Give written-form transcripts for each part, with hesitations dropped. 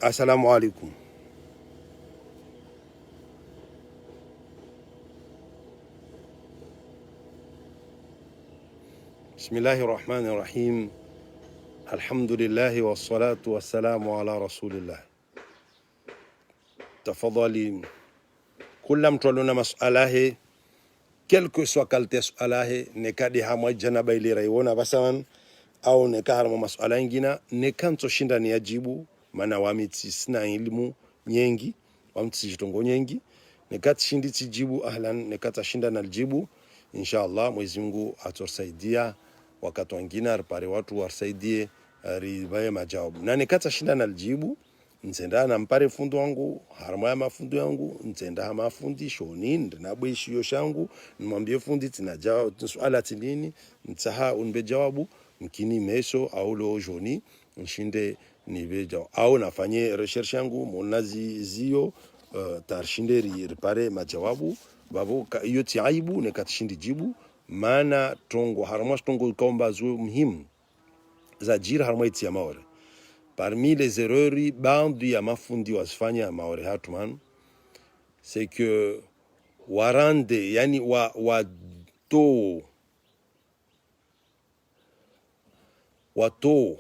Assalamu alaikum. Bismillahirrahmanirrahim. Alhamdulillah wassalatu wassalamu ala rasulillah. Tafadhali kula mtu alona mas'alahe quel que soit qualité su'alahe nekadi hamwa janaba ile raiona basaman au nekaharma mas'ala ingina nekanto shinda ni ajibu maana wamiti sina elimu nyengi wamiti jitongo nyengi nekati shindi tijibu ahlan nekata shinda na aljibu inshallah Mwenyezi Mungu atusaidia wakati wengine aripare watu wasaidie ribaye majawabu na nekata shinda na aljibu nzenda na mpare fundo wangu harama ya mafundo yangu nzenda ha mafundisho nini na bwishio shangu nimwambie fundi tinajawa swala tinini ntaha unbe jawabu mkini meso au lo joni nshinde nibeja au nafanye research yangu monazi zio tarshinde ripare majawabu babo hiyo tiaibu nekatishindi jibu maana tongo harama tongo kaomba zo muhimu za jira harama itia maore. Parmi les erreurs bandu ya mafundi wasifanya maore hatuman c'est que warande yani wato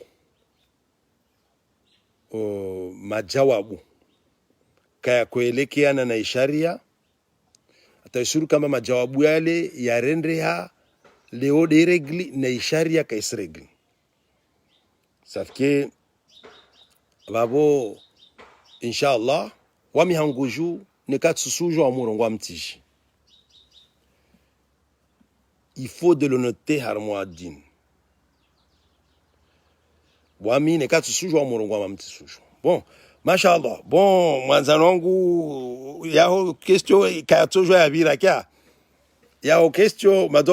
majawabu kaya kuelekeana na isharia ataishuru kama majawabu yale yarendeha leo de regli na isharia kaisregli safike babo inshallah wami hanguju nekatsusujo amurongo amtishi il faut de l'honnêteté harmoadine wami nekatsusujo amurongo amtisujo bon mashallah bon mwanzano wangu yao question kayatojo ya vira kya yao question mada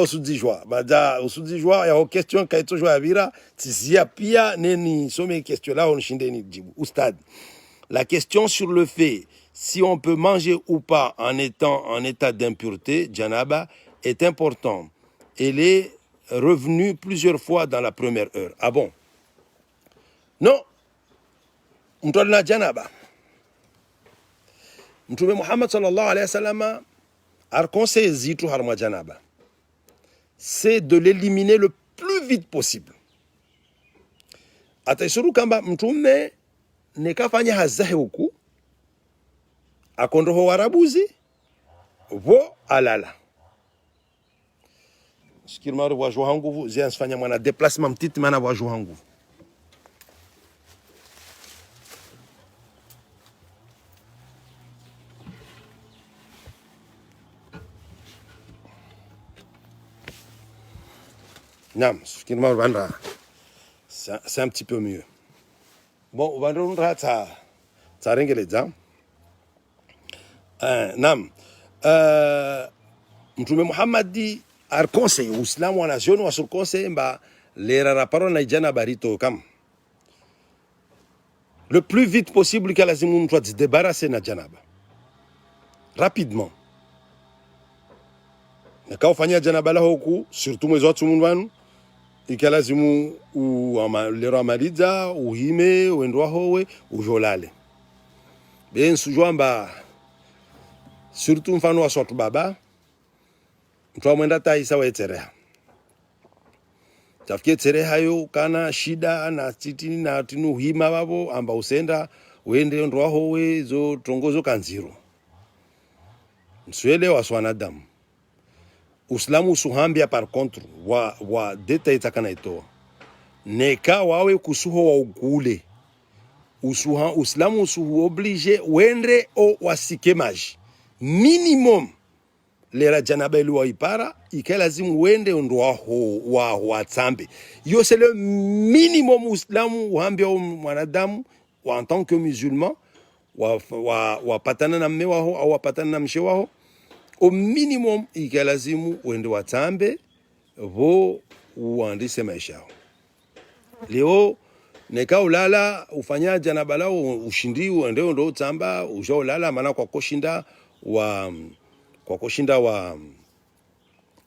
usudijwa yao question kayatojo ya vira tizia pia neni some question là on shinde ni jibu ustad. La question sur le fait si on peut manger ou pas en étant en état d'impureté, janaba, est important. Elle est revenue plusieurs fois dans la première heure. Ah bon? Non. Mtolna janaba. Mtume Muhammad sallallahu alayhi wa sallam a conseillé zitu harma janaba. C'est de l'éliminer le plus vite possible. Ataisuru kamba mtume nekafanya hazahe huku akondroho warabuzi vo alala sikirmaru wajua nguvu ziansfanya mwana déplacement mtiti maana wajua nguvu nam sikirmaru banda c'est un petit peu mieux. Bon, vandonra ta rengeleza. Nam. Mtume Muhammadi ar conseil Uislamu wana jeune wa sur conseil mba lera raparo na jana barito kam. Le plus vite possible que lazimu mtu se débarrasser na janaba. Rapidement. Na kaufanya janaba la huku surtout mwezi watu munwanu ikalazimu lero amaliza uhime uendwa howe ujolale bensu jwamba surtout mfano wa sotu baba mtu amwenda taisa wetereha tafikie tereha yo kana shida na titini na tinu hima babo amba usenda uende ndwa howe zo tongozo kanziro mswele wa swanadamu Uislamu usuhambia par contre wa deta itakana itoa neka wawe kusuho wa ukule Uislamu usuhu oblige wendre o wasike maji minimum lera janaba ili waipara ikalazimu wende ndwa ho wa watsambe yo c'est le minimum Uislamu uhambia mwanadamu wa en tant que musulman wa patana na mme wao au patana na mshe wao au minimum ikalazimu wende watambe vo uandise maisha yao leo neka ulala ufanya janaba lao ushindi uende ndo utamba uja ulala maana kwa koshinda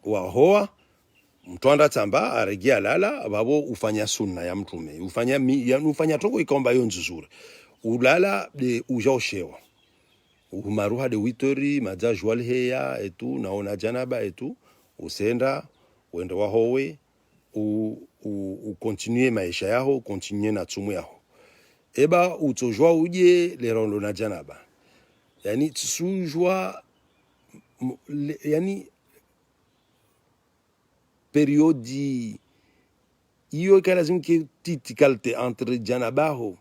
wa hoa mtwanda tamba aregia lala babo ufanya sunna ya mtume ufanya toko ikomba yo nzuri ulala de ujaoshewa umaruha de 8h maja jwal heya etu naona janaba etu usenda uende wahowe u continue maisha yao continue na tsumu yao eba utojwa uje lerondo na janaba yani tsujwa yani periodi iyo kalazimu ki titikalte entre janabaho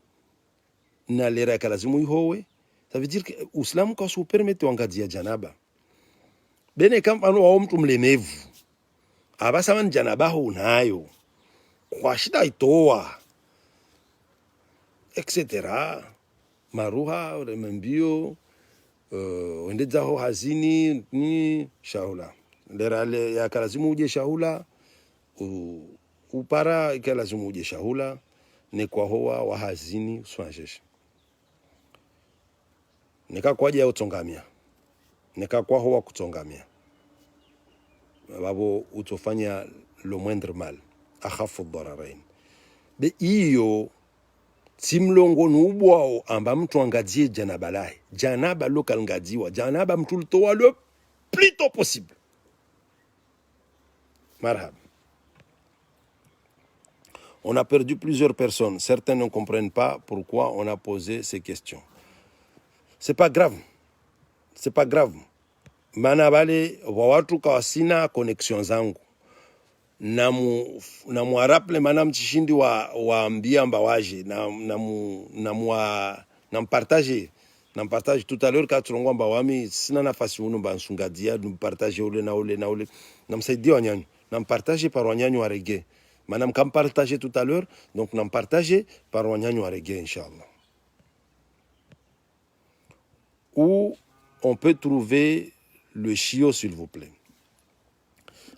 na lera kalazimu ihowe. Ça veut dire que Islam quand se permet wangadia janaba bene kama wa mtu mlemevu abasa man janabaho unayo kwa shida itoa etc maruha mbio wendezaho hazini ni shaula lera ya kalazimu uje shaula upara kalazimu uje shaula ni kwa hoa wa hazini swajesha nika kwaje ya utongamia nika kwa hoa kutongamia babo utofanya lo moindre mal akhafu dararain be iyo simlongo nubwao amba mtu angadie janaba lahi janaba local ngadiwa janaba mtu ltoa le plus tôt possible marhab. On a perdu plusieurs personnes. Certains ne comprennent pas pourquoi on a posé ces questions. C'est pas grave. C'est pas grave. Mana bale watu kawasina connexion zangu. Namu araple mana mchishindi wa ambia mbawaje nampartage tout à l'heure katulongwa mbawami sina nafasi uno bansungadia nampartage ule na ule namsaidia wanyanyu nampartage par wanyanyu wa reggae. Madame Kam partagé tout à l'heure, donc nous partagé par Wanyanyo Aregé, Inch'Allah. Où on peut trouver le chio, s'il vous plaît.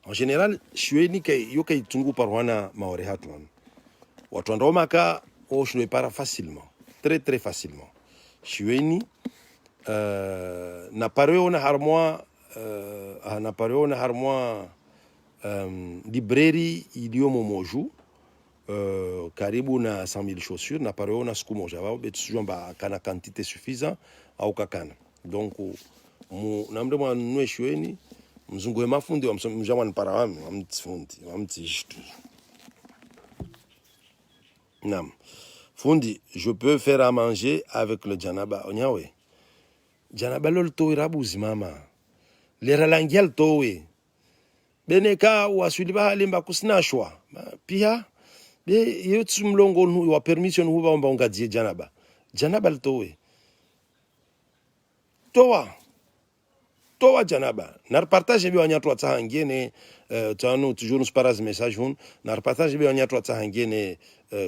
En général, chio ni kay yokai tungu par wana maorehatwan. Watwando maka o chio para facilement, très très facilement. Chio ni na pareo na harmoa librairie iliomo moju karibu na 100,000 chaussures na pareo na siku moja bao betu ba kana quantité suffisant au kakana donc namde mwa nwe shweni mzungu mafundi wa mjamwa nipara wami wa mtishtu nam fundi je peux faire à manger avec le janaba onyawe janaba lol to irabuzi mama lera langial towe beneka wasuliba halimba kusinashwa pia be yotu mlongo wa permission huba omba ungadie janaba ltowe towa janaba na partage bi wanyatu atahangene tano toujours nous paras message hun na partage bi wanyatu atahangene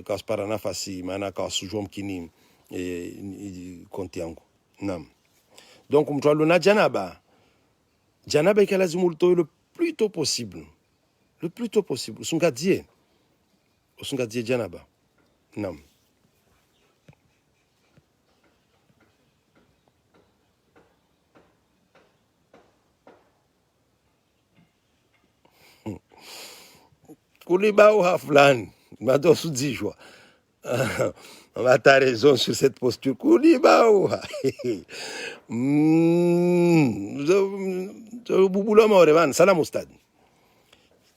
kaspara nafasi maana ka sujom kini konti yangu nam donc mtwalo na janaba ikalazimu ltowe le plus tôt possible. Sungadie janaba. Nam. Kulibao haflan, mado sudijwa. On va ta raison sur cette posture. Kulibao. Bubula maorevan, salam ustad.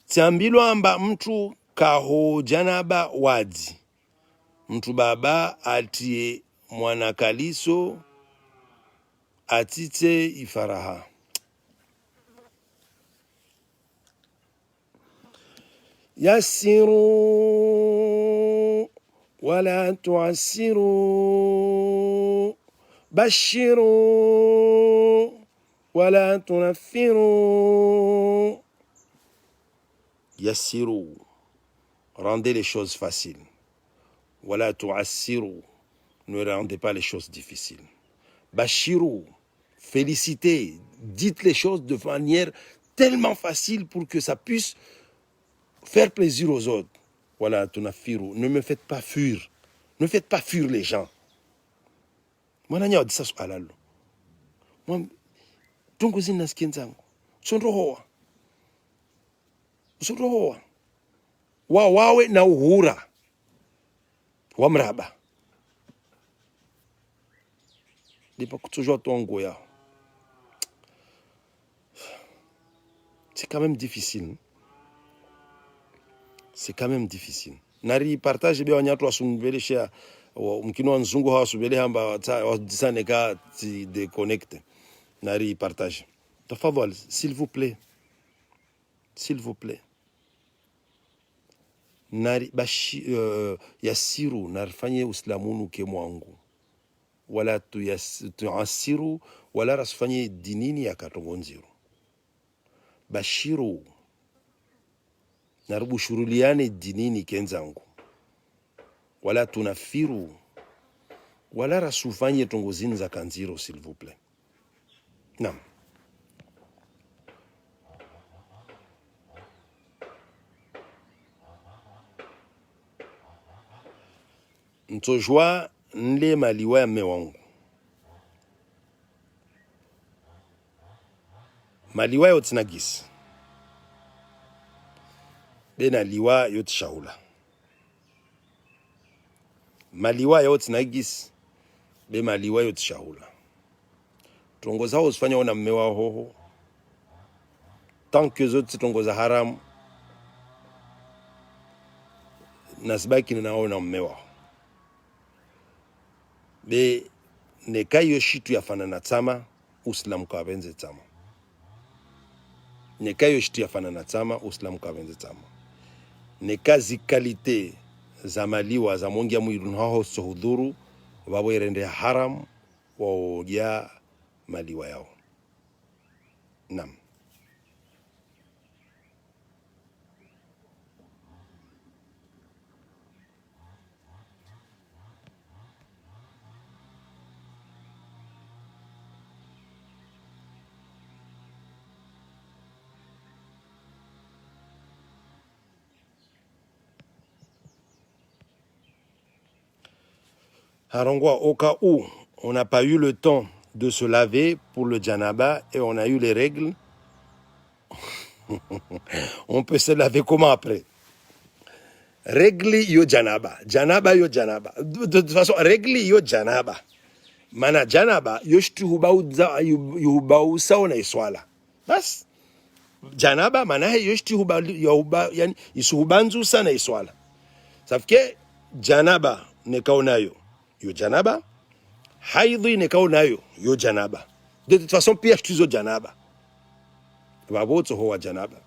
Tiambilo amba mtu kaho janaba wadi. Mtu baba atie mwanakaliso atite ifaraha. Yassiru wala tuassiru. Bashiru wala tunaffiru. Yassiru, rendez les choses faciles. Wala tuassiru, ne rendez pas les choses difficiles. Bashiru, félicitez, dites les choses de manière tellement facile pour que ça puisse faire plaisir aux autres. Wala tunaffiru, ne me faites pas fuir. Ne faites pas fuir les gens. Moi, je dis ça sur alalo. Moi, tungo zina skenzangu. Sonrohoa. Wawe na uhura wa mraba lipa kutojua tongo ya. C'est quand même difficile. C'est quand même difficile. Nari partage bien wanyatu wasumbelesha mkino wa nzungu hawasubele hamba wadisane ka ti déconnecte. Nari partage. Tafadhali, s'il vous plaît. S'il vous plaît. Nari bashi yasiru narfanye uslamunu ke mwangu. Wala tu asiru wala rasfanye dinini ya katongonziru. Bashiru narubushuruliane dinini kenzangu. Wala tunafiru wala rasufanye tongozini za kanziro, s'il vous plaît. Naam. Ntojwa nle maliwa ya mme wangu. Maliwa yote nagisi. Bena liwa yote shaula. Maliwa yote nagisi. Be maliwa yote shaula. Tongoza ho usifanya ona mme wa hoho. Tant que zote tongoza haramu. Nasibaki ninaona mme wa. Be nekayo shitu ya fanana tama Uislamu kwa benze tama. Nekayo shitu ya fanana tama Uislamu kwa benze tama. Nekazi kalite za maliwa za mongia mwirun haho sohudhuru wabo irende haram wa ya maliwa yao. Naam. Harongwa, au cas où on n'a pas eu le temps de se laver pour le janaba et on a eu les règles, on peut se laver comment après? Règles yo janaba, janaba yo janaba. De toute façon, règles yo janaba. Mana janaba yo shtu hubau sauna iswala. Bas. Janaba mana yo shtu hubau yani isuhubanzu sana iswala. Safike janaba nekaonayo. Yo janaba, haidhi nekaonayo yo janaba. De toute façon pia shtuzo janaba. Baboto hoa janaba.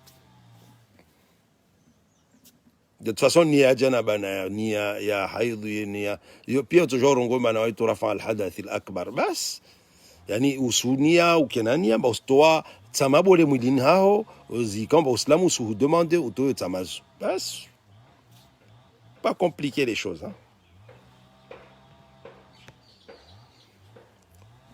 De toute façon ni ya janaba na ni ya haidhi ni ya yo pia toujours ngoma na waitu rafa al hadath al akbar bas. Yani usunia ukenania ba ustoa tsamabole mwilini hao zikamba uislamu usu demander utoyo tsamazu. Bas. Pas compliquer les choses hein.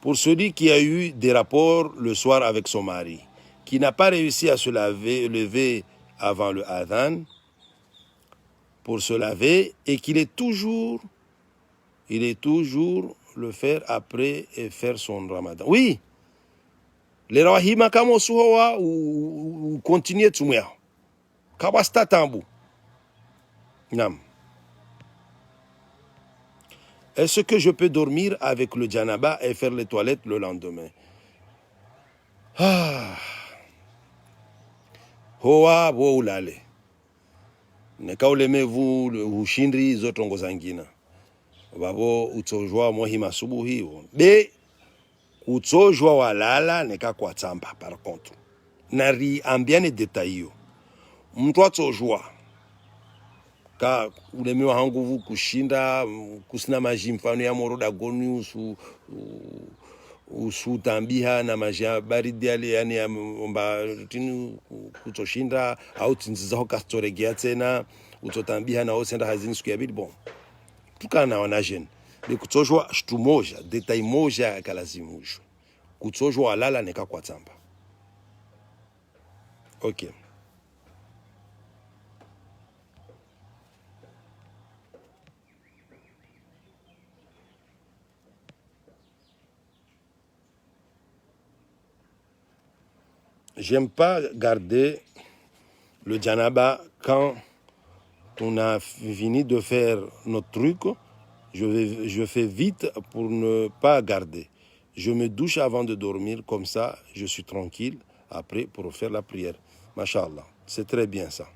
Pour celui qui a eu des rapports le soir avec son mari, qui n'a pas réussi à se lever avant le adhan, pour se laver, et qu'il est toujours le faire après et faire son ramadan. Oui, les rawahima kama suhowa ou continuer tumya. Kabasta tambu. Nam. Est-ce que je peux dormir avec le janaba et faire les toilettes le lendemain? Ah. Hoa wo ulale. Nekaolemevu ushindri zotongo zangina. Babo utojwa mohima subuhi. Be utojwa walala neka kwa tsamba par contre. Nari ambiane detail. Mtu atojwa ka ulemewa hanguvu kushinda kusina maji mfano ya moroda goni usutambiha na maji baridi yale yani ya mba tinu kutoshinda au tinziza ho kastoregea tena utotambiha na osenda hazini siku ya bili bon tukana wanajeni ni kutojwa shtu moja detail moja kalazimujo kutojwa alala neka kwa tsamba. Okay. J'aime pas garder le janaba quand on a fini de faire notre truc. Je fais vite pour ne pas garder. Je me douche avant de dormir, comme ça, je suis tranquille après pour faire la prière. Masha'Allah, c'est très bien ça.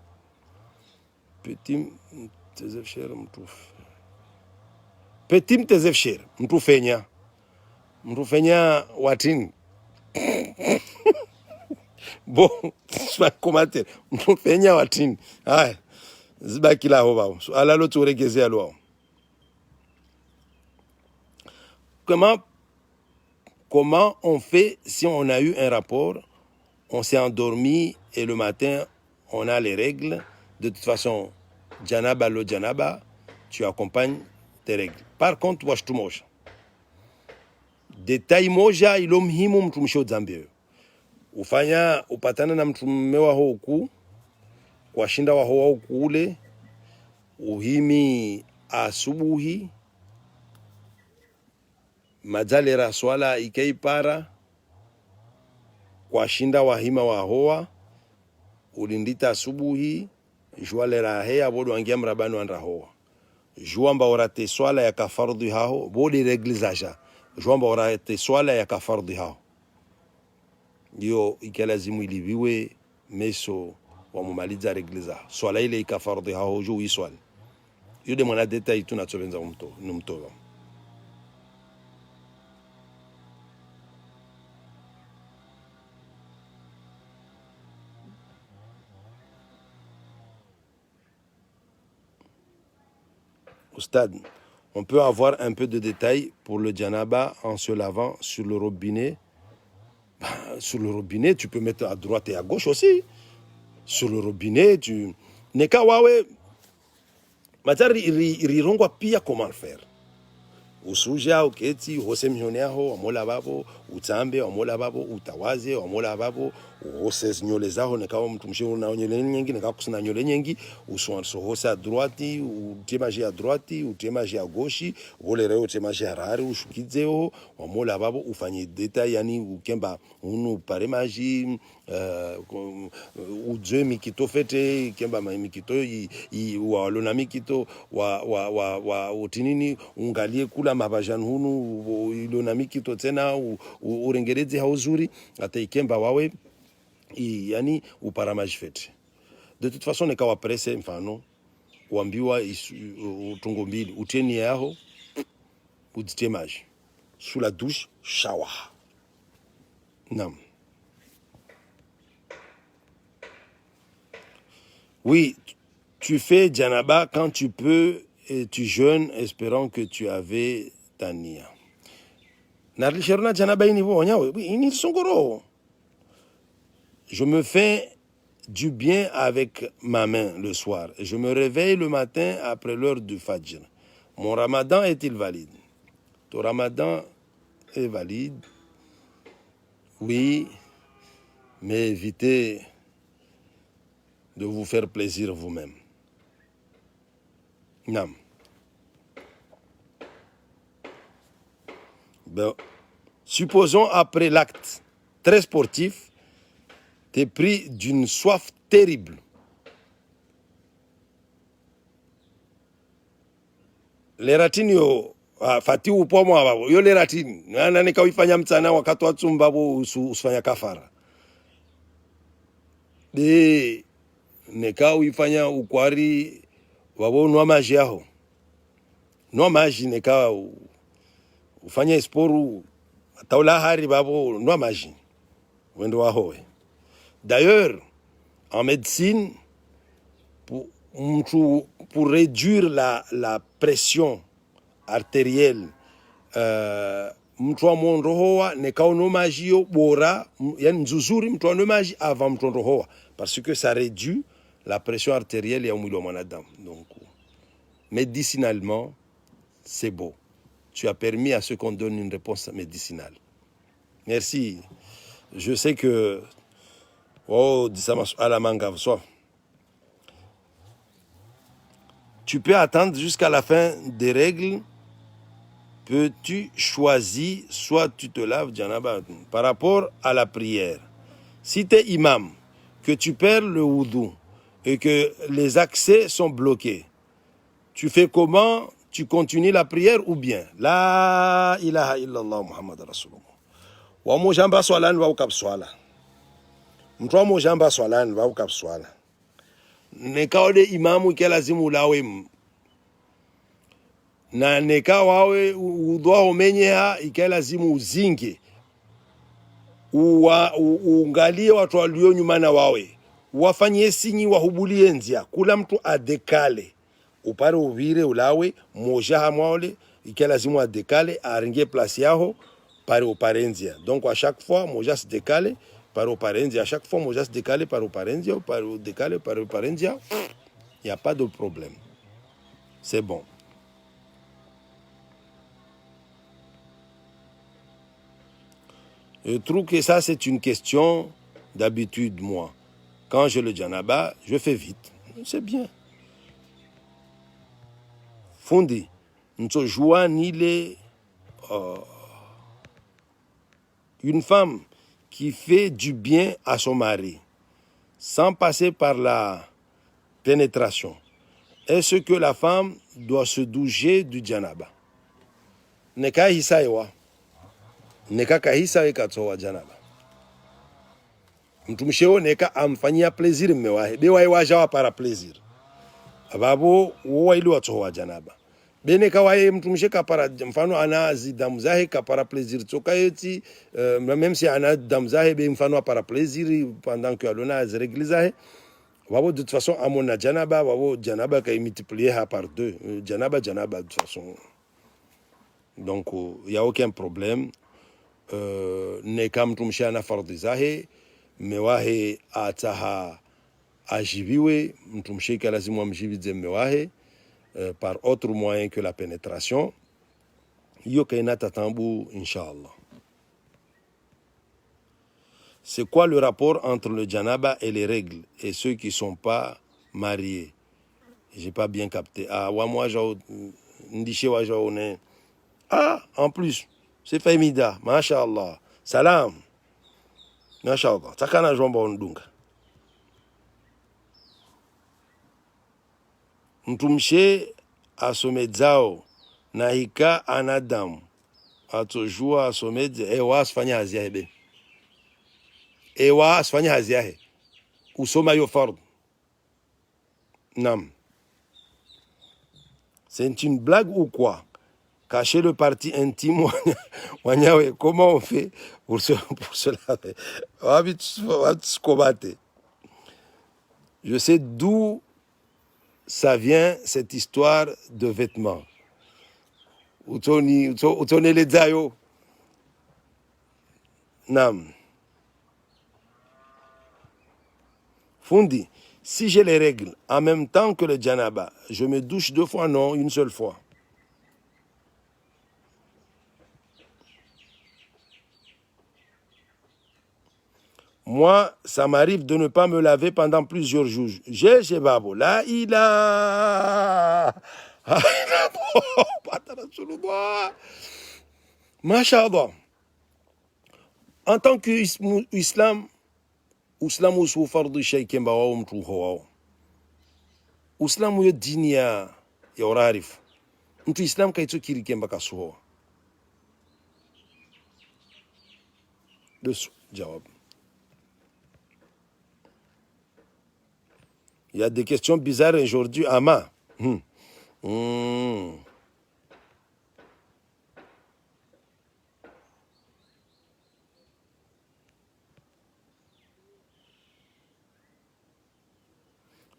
Petit Tezefcher, Petit Tezefcher, Mtoufenya. Mtoufenya Watin. Bon, soit commentaire. Mtoufenya Watin. Ah, zibaki la ho. Alalo turegeze alo. Comment on fait si on a eu un rapport, on s'est endormi et le matin, on a les règles. De toute façon, janaba lo janaba, tu accompagnes tes règles. Par contre, washtu moja. Detai moja ilo muhimu mtu msho Zambia. Ufanya upatana na mtu mmewa huku, kwa shinda wa huku ule, uhimi asubuhi, majalera swala ikaipara, kwa shinda wahima wa hoa, ulindita asubuhi, jua lera hea bodo angia mrabano andra hoa. Jua mba orate swala ya kafardu hao, bodi reglizaja. Jua mba orate swala ya kafardu hao. Yo ikalazimu iliviwe meso wa mumaliza regliza. Swala ile ikafardu hao juu iswali. Yude mwana detail tunatsobenza numtoba. Stade, on peut avoir un peu de détails pour le janaba en se lavant sur le robinet. Sur le robinet, tu peux mettre à droite et à gauche aussi. Sur le robinet, tu... Neka wawe, matari irirongwa pia comment le faire. Usuja, uketi, hose mioneaho, wamola babo, utambe, wamola babo, utawaze, wamola babo, hose nyole zaho, neka wa mtumshi una nyole nyengi, neka kusina nyole nyengi, usuanso hose à droite, utemaji à droite, utemaji à gauche, volere utemaji à rari, ushukizeo, wamola babo, ufanye detail, yani ukemba, unu paremaji, udze mikito fete, kemba mikito, walona mikito, utinini, ungalie kula mabajan hunu ilona mikito tena urengereze hauzuri ata ikemba wawe yani uparamaji fete. De toute façon nekawa presse mfano uambiwa utungo mbili uteni yao uditemaji sous la douche shower. Nam. Oui, tu fais janaba quand tu peux et tu jeûnes espérant que tu avais ta nia. Narlisherna janaba ini songoro. Je me fais du bien avec ma main le soir. Je me réveille le matin après l'heure du Fajr. Mon ramadan est-il valide? Ton ramadan est valide? Oui, mais évitez de vous faire plaisir vous-même. Non. Ben, supposons après l'acte très sportif, t'es pris d'une soif terrible. Les ratines yo fati upomo babo yo les ratines nana nikawifanya mtsana wakati wa tsumba bo usifanya kafara de nikawifanya ukwari wabo nwa maji yao nwa maji nika ufanya esporu taula hari babo nwa maji wendo wahoe. D'ailleurs en médecine pour réduire la pression artérielle mtu wa monrohoa nekaono maji yo bora yani nzuzuri mtu wa maji avant mtu rohoa parce que ça réduit la pression artérielle ya mwili wa mwanadamu. Donc médicinalement c'est beau. Tu as permis à ceux qu'on donne une réponse médicinale. Merci. Je sais que tu peux attendre jusqu'à la fin des règles. Peux-tu choisir, soit tu te laves, janaba, par rapport à la prière. Si tu es imam, que tu perds le wudu et que les accès sont bloqués, tu fais comment? Tu continues la prière ou bien La ilaha illallah Muhammad Rasulullah. mojamba swala ni ukap swala mtu wa mojamba swala ni ukap swala nekaode imamu ke lazimu ulawe na neka wawe udwa omenyeha ike lazimu uzinge uangalie watu walio nyuma na wawe wafanyie sinyi wahubulie nzia kula mtu adekale upare uvire ulawe moja hamwaole ike lazimu adekale aringie place yao pare oparenzia donc à chaque fois moja se décale par oparenzia à chaque fois moja se décale par oparenzia ou par décale par oparenzia il y a pas de problème c'est bon. Je trouve que ça c'est une question d'habitude. Moi quand je le janaba je fais vite, c'est bien. Fundi nto joua ni les une femme qui fait du bien à son mari sans passer par la pénétration, est-ce que la femme doit se doucher du janaba? Neka hisaiwa neka kahisa ikatoa janaba mtumsheo neka amfanyia plaisir mmewahe bewa wajawa para plaisir ababo wo ili watoa janaba bene kawaye mtumshe kapara mfano ana damu zahe kapara plaisir toka yeti même si ana damu zahe be mfano para plaisir pendant que alona azregli zahe wabo de toute façon amona janaba wabo janaba ka multiplier par 2 janaba de toute façon donc il y a aucun problème. Ne kam mtumshe ana fardhi zahe mewahe ataha ajibiwe mtumshe ka lazima amjibize mewahe par autre moyen que la pénétration. Yokaina tatambu inshallah. C'est quoi le rapport entre le janaba et les règles et ceux qui sont pas mariés? J'ai pas bien capté. Ah wa moi jao ndishe wa jao ne. Ah en plus c'est Fahimida, mashallah. Salam. Mashallah. Takana jomba ndunga. Mtumshe asomedzao na hika anadamu atojua asomedze ewa asfanya hazi yahe ewa asfanya hazi yahe usoma yo fard. Nam. C'est une blague ou quoi? Cacher le parti intime wanyawe, comment on fait pour cela? Je sais d'où ça vient cette histoire de vêtements. Utoni les dayo. Nam. Fundi, si j'ai les règles en même temps que le janaba, je me douche 2 fois, non, une seule fois. Moi, ça m'arrive de ne pas me laver pendant plusieurs jours. J'ai babo. Là, il a. Masha'Allah. En tant que islam usu fardu shaykin ba wao mtu wao. Uislamu yo dini ya urarifu. Mtu islam kaito kirikemba kasuho. Dessous, jawab. Il y a des questions bizarres aujourd'hui. Ama.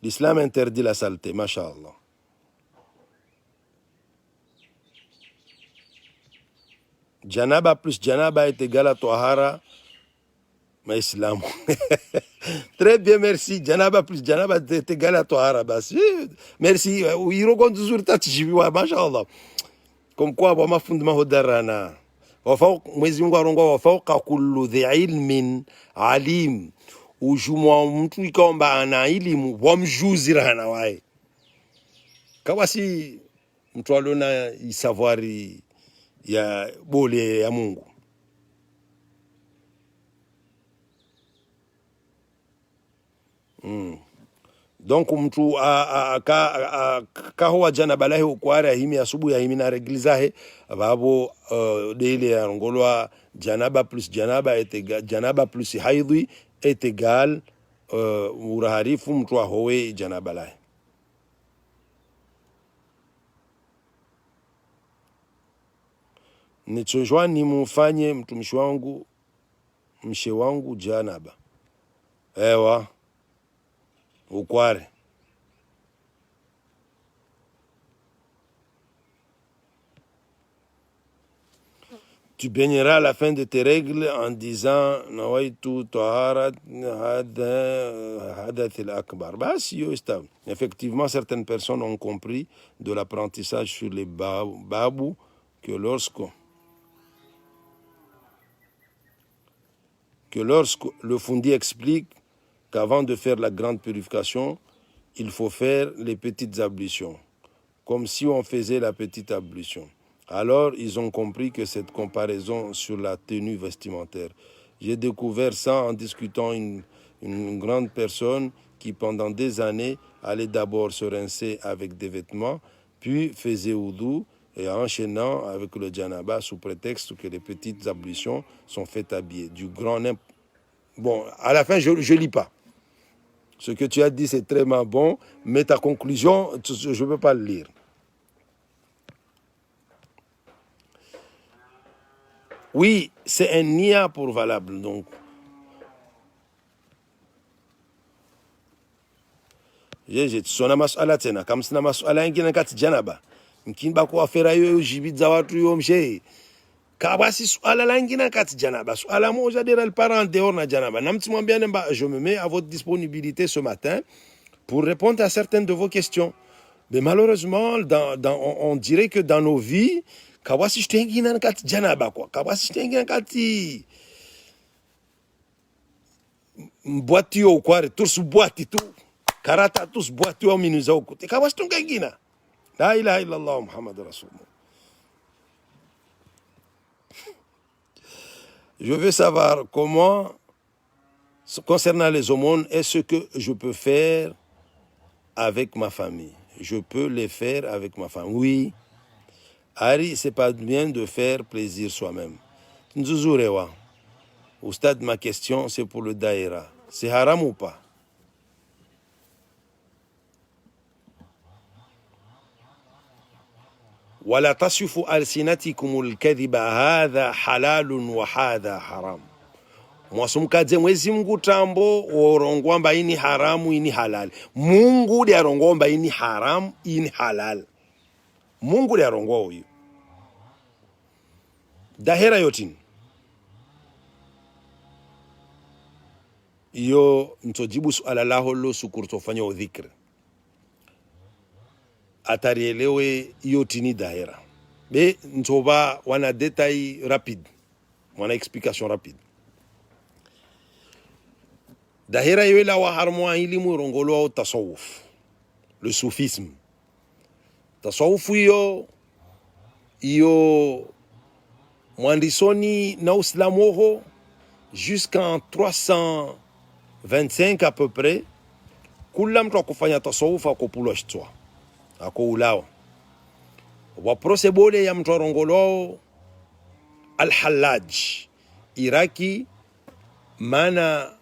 L'islam interdit la saleté, masha'Allah. Janaba plus janaba est égal à Tahara, mais islam. Très bien, merci. Janaba plus janaba est égal à Tahara. Merci. Irogon toujours tatijibiwa, masha'Allah. Comme quoi, wa mafundima hodarana. Mwezi Mungu arongo wa fauqa kullu dhi ilmin alim. Ujumwa mtu ikaomba ana elimu wamjuzirana wae. Kawasi mtu alona isavari ya bole ya Mungu. donc mtu kahowa janaba lahe ukware ahimi asubuhi ahimi na regli zahe babo dele arongolwa janaba plus janaba janaba plus haidhi est égal uraharifu mtu ahowe janaba lahe. Nichojwa ni mufanye mtumishi wangu mshe wangu janaba ewa ukware. Tu baigneras à la fin de tes règles en disant Nawaitu Taharat Hadath al-Akbar. Effectivement, certaines personnes ont compris de l'apprentissage sur les babou que lorsque le Fundi explique qu'avant de faire la grande purification, il faut faire les petites ablutions, comme si on faisait la petite ablution. Alors, ils ont compris que cette comparaison sur la tenue vestimentaire. J'ai découvert ça en discutant une grande personne qui, pendant des années, allait d'abord se rincer avec des vêtements, puis faisait wudu et enchaînant avec le janaba sous prétexte que les petites ablutions sont faites habillées. Du grand n'importe. Bon, à la fin, je ne lis pas. Ce que tu as dit, c'est très bon, mais ta conclusion, je ne peux pas le lire. Oui, c'est un nia pour valable, donc. Je sona masala tena, kama sina masala ingine kati janaba. Mkimba kwa afera yo jibidza watu yo mshe. Kabasi swala langina kati janaba. Swala moja dira le parent dehors na janaba. Namti mwambia nemba, je me mets à votre disponibilité ce matin pour répondre à certaines de vos questions. Mais malheureusement, on dirait que dans nos vies, kawasi shtengina kati janaba kwa. Kawasi shtengina kati mbwati yo kware tous boîte tout. Karata tous boîte yo minuza okuti. Kawasi tungengina. La ilaha illallah Muhammad Rasulullah. Je veux savoir comment, concernant les aumônes, est-ce que je peux faire avec ma famille? Je peux les faire avec ma famille. Oui. Ari, c'est pas bien de faire plaisir soi-même. Nzuzurewa. Au stade, ma question, c'est pour le daïra. C'est haram ou pas? ولا تصفوا ألسنتكم الكذب هذا حلال وهذا حرام. Mwasumkadze mwezi Mungu tambo orongwamba ini haramu ini halal. Mungu ndi arongwamba ini haramu ini halal. Mungu ndi arongwa huyu. Dahera yotin. Iyo ntojibu suala laho lo sukurtofanya udhikr. Atarielewe yotini dahera. Be ntoba wana détail rapide. Wana explication rapide. Dahera yoela wa harmoa ilimu rongolo au tasawuf. Le soufisme. Tasawufu iyo mwandisoni na uslamoho jusqu'en 325 à peu près. Kula mtu akufanya tasawuf akopulwa shitwa. Ako ulawa. Waprose bole ya mtu rongolo al-Hallaj. Iraki mana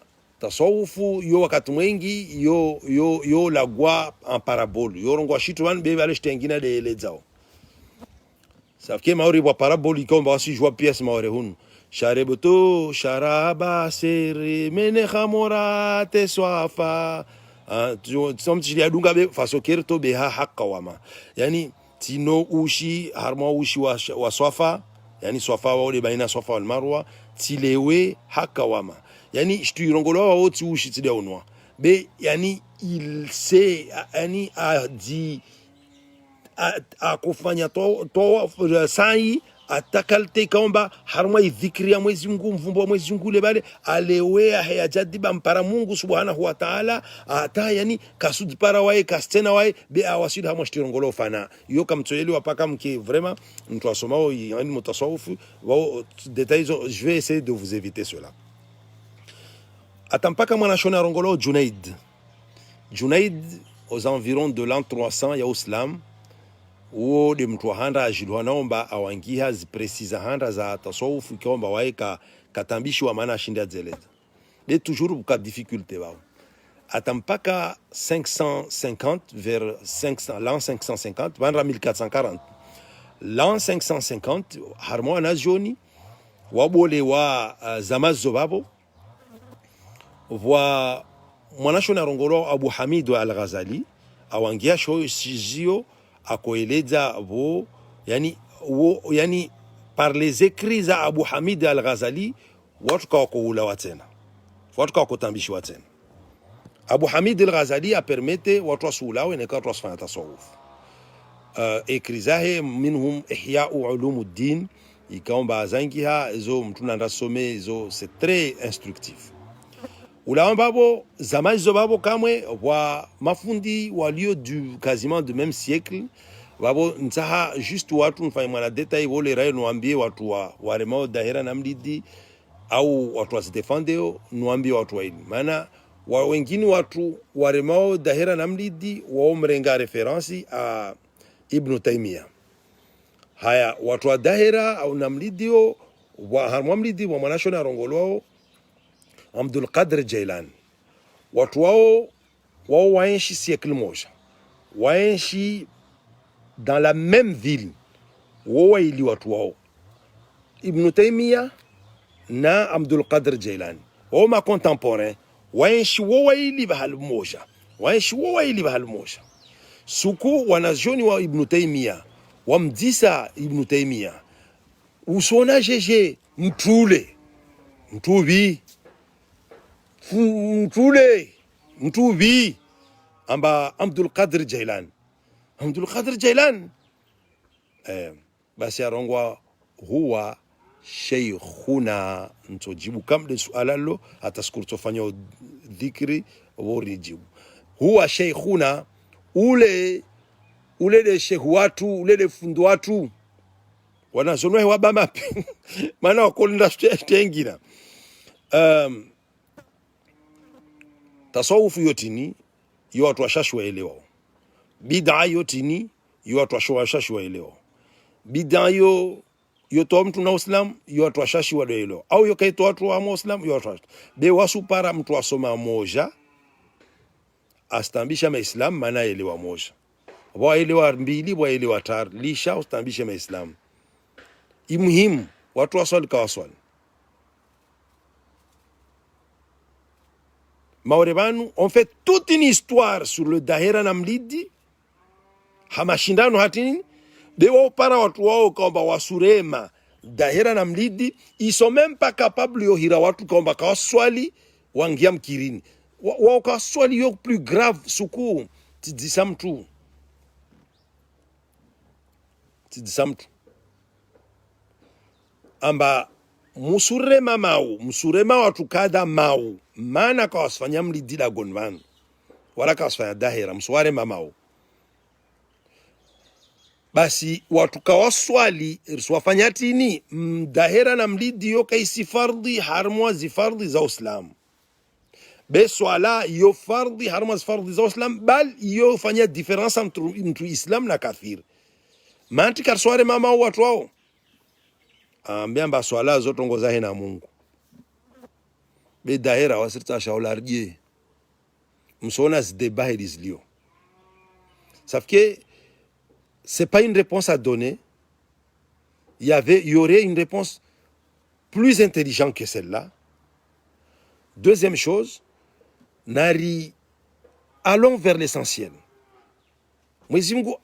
tasawufu yo wakati mwengi yo lagwa en parabole. Yo rongwa shitu wan bebe ale shtengina de lezao. Safke maori wa parabole ikomba wasi jwa pièce maori hunu. Sharebuto sharaba sere mene khamora te swafa. Somtilia dunga be faso kerto be ha hakka wama. Yani tino ushi harma ushi wa swafa. Yani swafa wa ole baina swafa wal marwa. Tilewe hakka wama. Yani shtu rongolo wa oti ushi tide onwa. Be yani il sait yani a dit a kufanya to sai atakalte kaomba harma idhikri ya Mwenyezi Mungu mvumbo wa Mwenyezi Mungu le bale alewea hayajadiba mpara Mungu subhanahu wa ta'ala ata yani kasudi para wae kastena wae be awasida hamwa shtirongolo fana yo kamtoyeli wapaka mke vraiment mtu asomao yani mutasawuf wa détails je vais essayer de vous éviter cela. Atampaka mwana shona rongolo Junaid Junaid aux environs de l'an 300 ya Islam uo de mtu handa ajilwa naomba awangiha ziprecisa handa za tasawuf kiomba waeka katambishi wa maana shinda zeleza de toujours buka difficulté wao atampaka 550 vers 500 l'an 550 bandra 1440 l'an 550 harmo na joni wabole wa zamazo babo wa mwanashona rongolo Abu Hamid al-Ghazali awangia sho sizio akoeleza vo yani par les écrits za Abu Hamid al-Ghazali watu kawakoula tena watu kawakotambishwa tena. Abu Hamid al-Ghazali a permette watu wasulawe na watu wasfanya tasawuf ekrizahe minhum ihya ulumuddin ikaomba zangiha zo mtu nanda some zo c'est très instructif. Ulawa babo zamani zo babo kamwe wa mafundi walio du quasiment du même siècle babo ntaha juste watu mfanya mwana detail wole rayo nuambie watu wa waremao dahera na mlidi au watu wasitefandeo nuambie watu wa ilmu maana wa wengine watu waremao dahera na mlidi wao mrenga referensi a Ibn Taymiyyah. Haya watu wa dahera au namlidio wa harmamlidi wa mwanashona rongolo Abdul Qadir Jailan watu wao waenshi siècle moja waenshi dans la même ville wao ili watu wao Ibn Taymiyyah na Abdul Qadir Jailan wao ma contemporain waenshi wao ili bahal moja waenshi wao ili bahal moja suku wanazoni wa Ibn Taymiyyah wamdisa Ibn Taymiyyah usona jeje mtule mtubi mtubi amba Abdul Qadir Jailan basi arongwa huwa sheikhuna ntojibu kamde sualalo ataskurtofanya dhikri worijibu huwa sheikhuna ule de sheikh watu ule de fundu watu wanazonwa wabama maana wakolinda tengina tasawufu yotini yo watu washashwa elewa bid'a yotini yo watu washashwa elewa bid'a yo to mtu na Uislamu yo watu washashwa elewa au yo kaito watu wa Muislam yo watu de wasu para mtu wasoma moja astambisha maislam maana elewa moja waelewa mbili waelewa tar lisha ustambisha maislam imuhimu watu waswali kawaswali Maurebanu on fait toute une histoire sur le Dahera Namlidi hamashindano hatini dewo para watu wao kwamba wasurema Dahera Namlidi ils sont même pas capables yo hira watu kwamba kawaswali wangia mkirini wao kawaswali yo plus grave suku tidisamtu amba musurema watu kada mau maana kawasfanya mlidi la gonvan wala kawasfanya dahera msuware mamau basi watu kawaswali irsuwafanya tini dahera na mlidi yo kaisi fardhi harmwa zi fardhi za Uislamu beswala yo fardhi harmwa zi fardhi za Uislamu bal yo fanya difference entre Islam na kafir manti karsware mamau watu wao ambiamba swala zote ngoza hena Mungu be dahera wasirta shaularje msona zdebahe dizlio sauf que c'est pas une réponse à donner il y aurait une réponse plus intelligente que celle-là. Deuxième chose, nari allons vers l'essentiel. Mwenyezi Mungu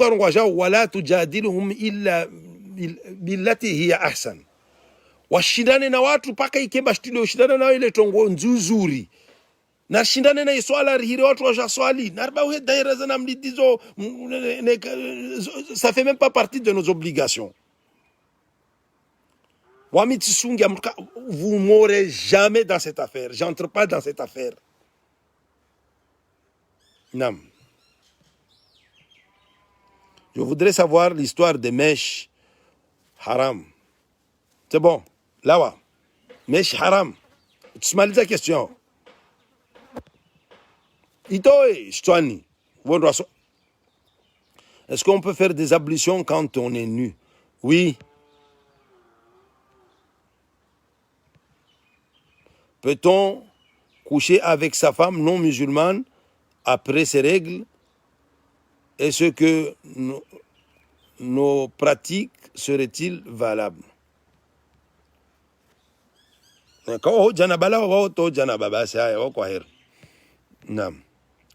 arongwaja wala tujadiluhum illa billati hiya ahsan. Washindane na watu paka ikemba studio shindane na ile tongo nzuzuri. Na shindane na iswala rihire watu wajaswali. Narba uhe daira za namlidizo ça fait même pas partie de nos obligations. Wamitisungi amka vous m'aurez jamais dans cette affaire. J'entre pas dans cette affaire. Nam. Je voudrais savoir l'histoire des mèches haram. C'est bon. Là, mèches haram. Tu m'as dit la question. Est-ce qu'on peut faire des ablutions quand on est nu? Oui. Peut-on coucher avec sa femme non musulmane après ces règles? Est-ce que nos pratiques seraient-ils valables?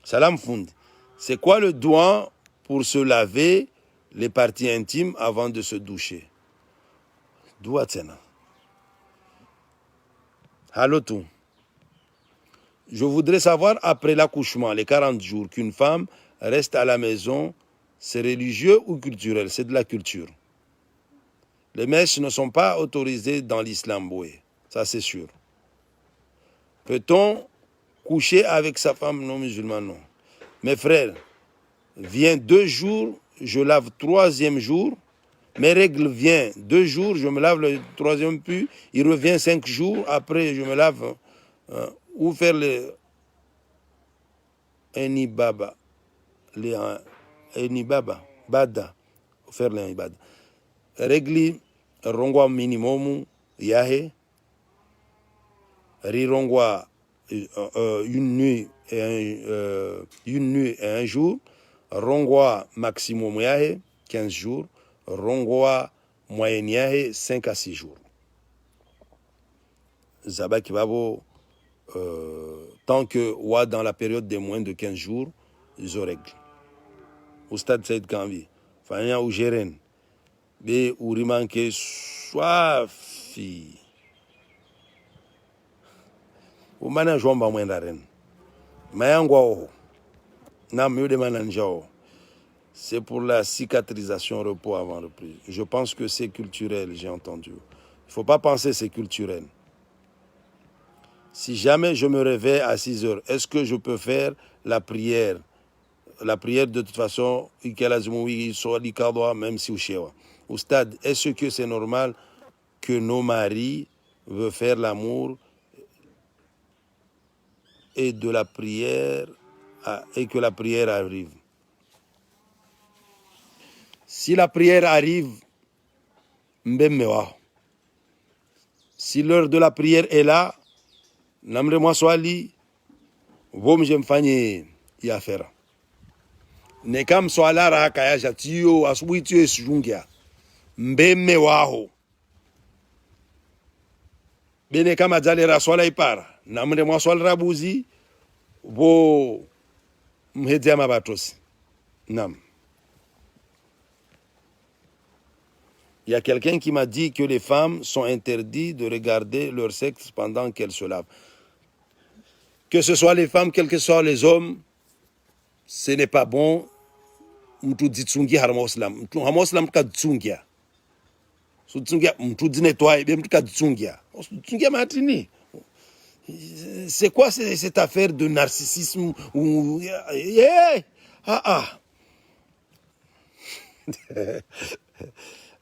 Salam Fund. C'est quoi le doigt pour se laver les parties intimes avant de se doucher? Doigt tena. Hallo tout. Je voudrais savoir, après l'accouchement, les 40 jours, qu'une femme reste à la maison, c'est religieux ou culturel? C'est de la culture. Les mèches ne sont pas autorisées dans l'islam, oui. Ça, c'est sûr. Peut-on coucher avec sa femme non musulmane? Non. Mes frères, vient 2 jours, je lave 3e jour. Mes règles viennent 2 jours, je me lave le 3e, puis il revient 5 jours, après je me lave. Ou faire le enibaba, bada, faire le enibada. Régli rongwa minimum yahe, rirongwa une nuit et un jour, rongwa maximum yahe 15 jours, rongwa moyenne yahe 5 à 6 jours. Zabaki babo tant que ou dans la période de moins de 15 jours, ils ont règle. Au stade Saïd Kambi, Fanya ou Géren, Bé ou Rimanke Soafi. Ou Mana Jomba Mwendaren. Mayangwa Oho. Nam Mieux de Mananjao. C'est pour la cicatrisation, repos avant reprise. Je pense que c'est culturel, j'ai entendu. Il ne faut pas penser que c'est culturel. Si jamais je me réveille à 6 heures, est-ce que je peux faire la prière? La prière, de toute façon, même si au chéwa. Au stade, est-ce que c'est normal que nos maris veulent faire l'amour et de la prière et que la prière arrive? Si la prière arrive, si l'heure de la prière est là, namre moi swali, vom jemfanye ya fera. Nekam swala raka ya jatio asubuhi tio esujungia. Mbeme waho. Bene kama jale raswala ipara. Namre moi swala rabuzi, bo mhedzia mabatosi. Nam. Il y a quelqu'un qui m'a dit que les femmes sont interdites de regarder leur sexe pendant qu'elles se lavent. Que ce soit les femmes, quels que soient les hommes, ce n'est pas bon. Mtu ditsungi harmoslam. Mtu harmoslam ka ditsungia. So ditsungia mtu dinettoie bien mtu ka ditsungia. Ditsungia matini. C'est quoi cette affaire de narcissisme ou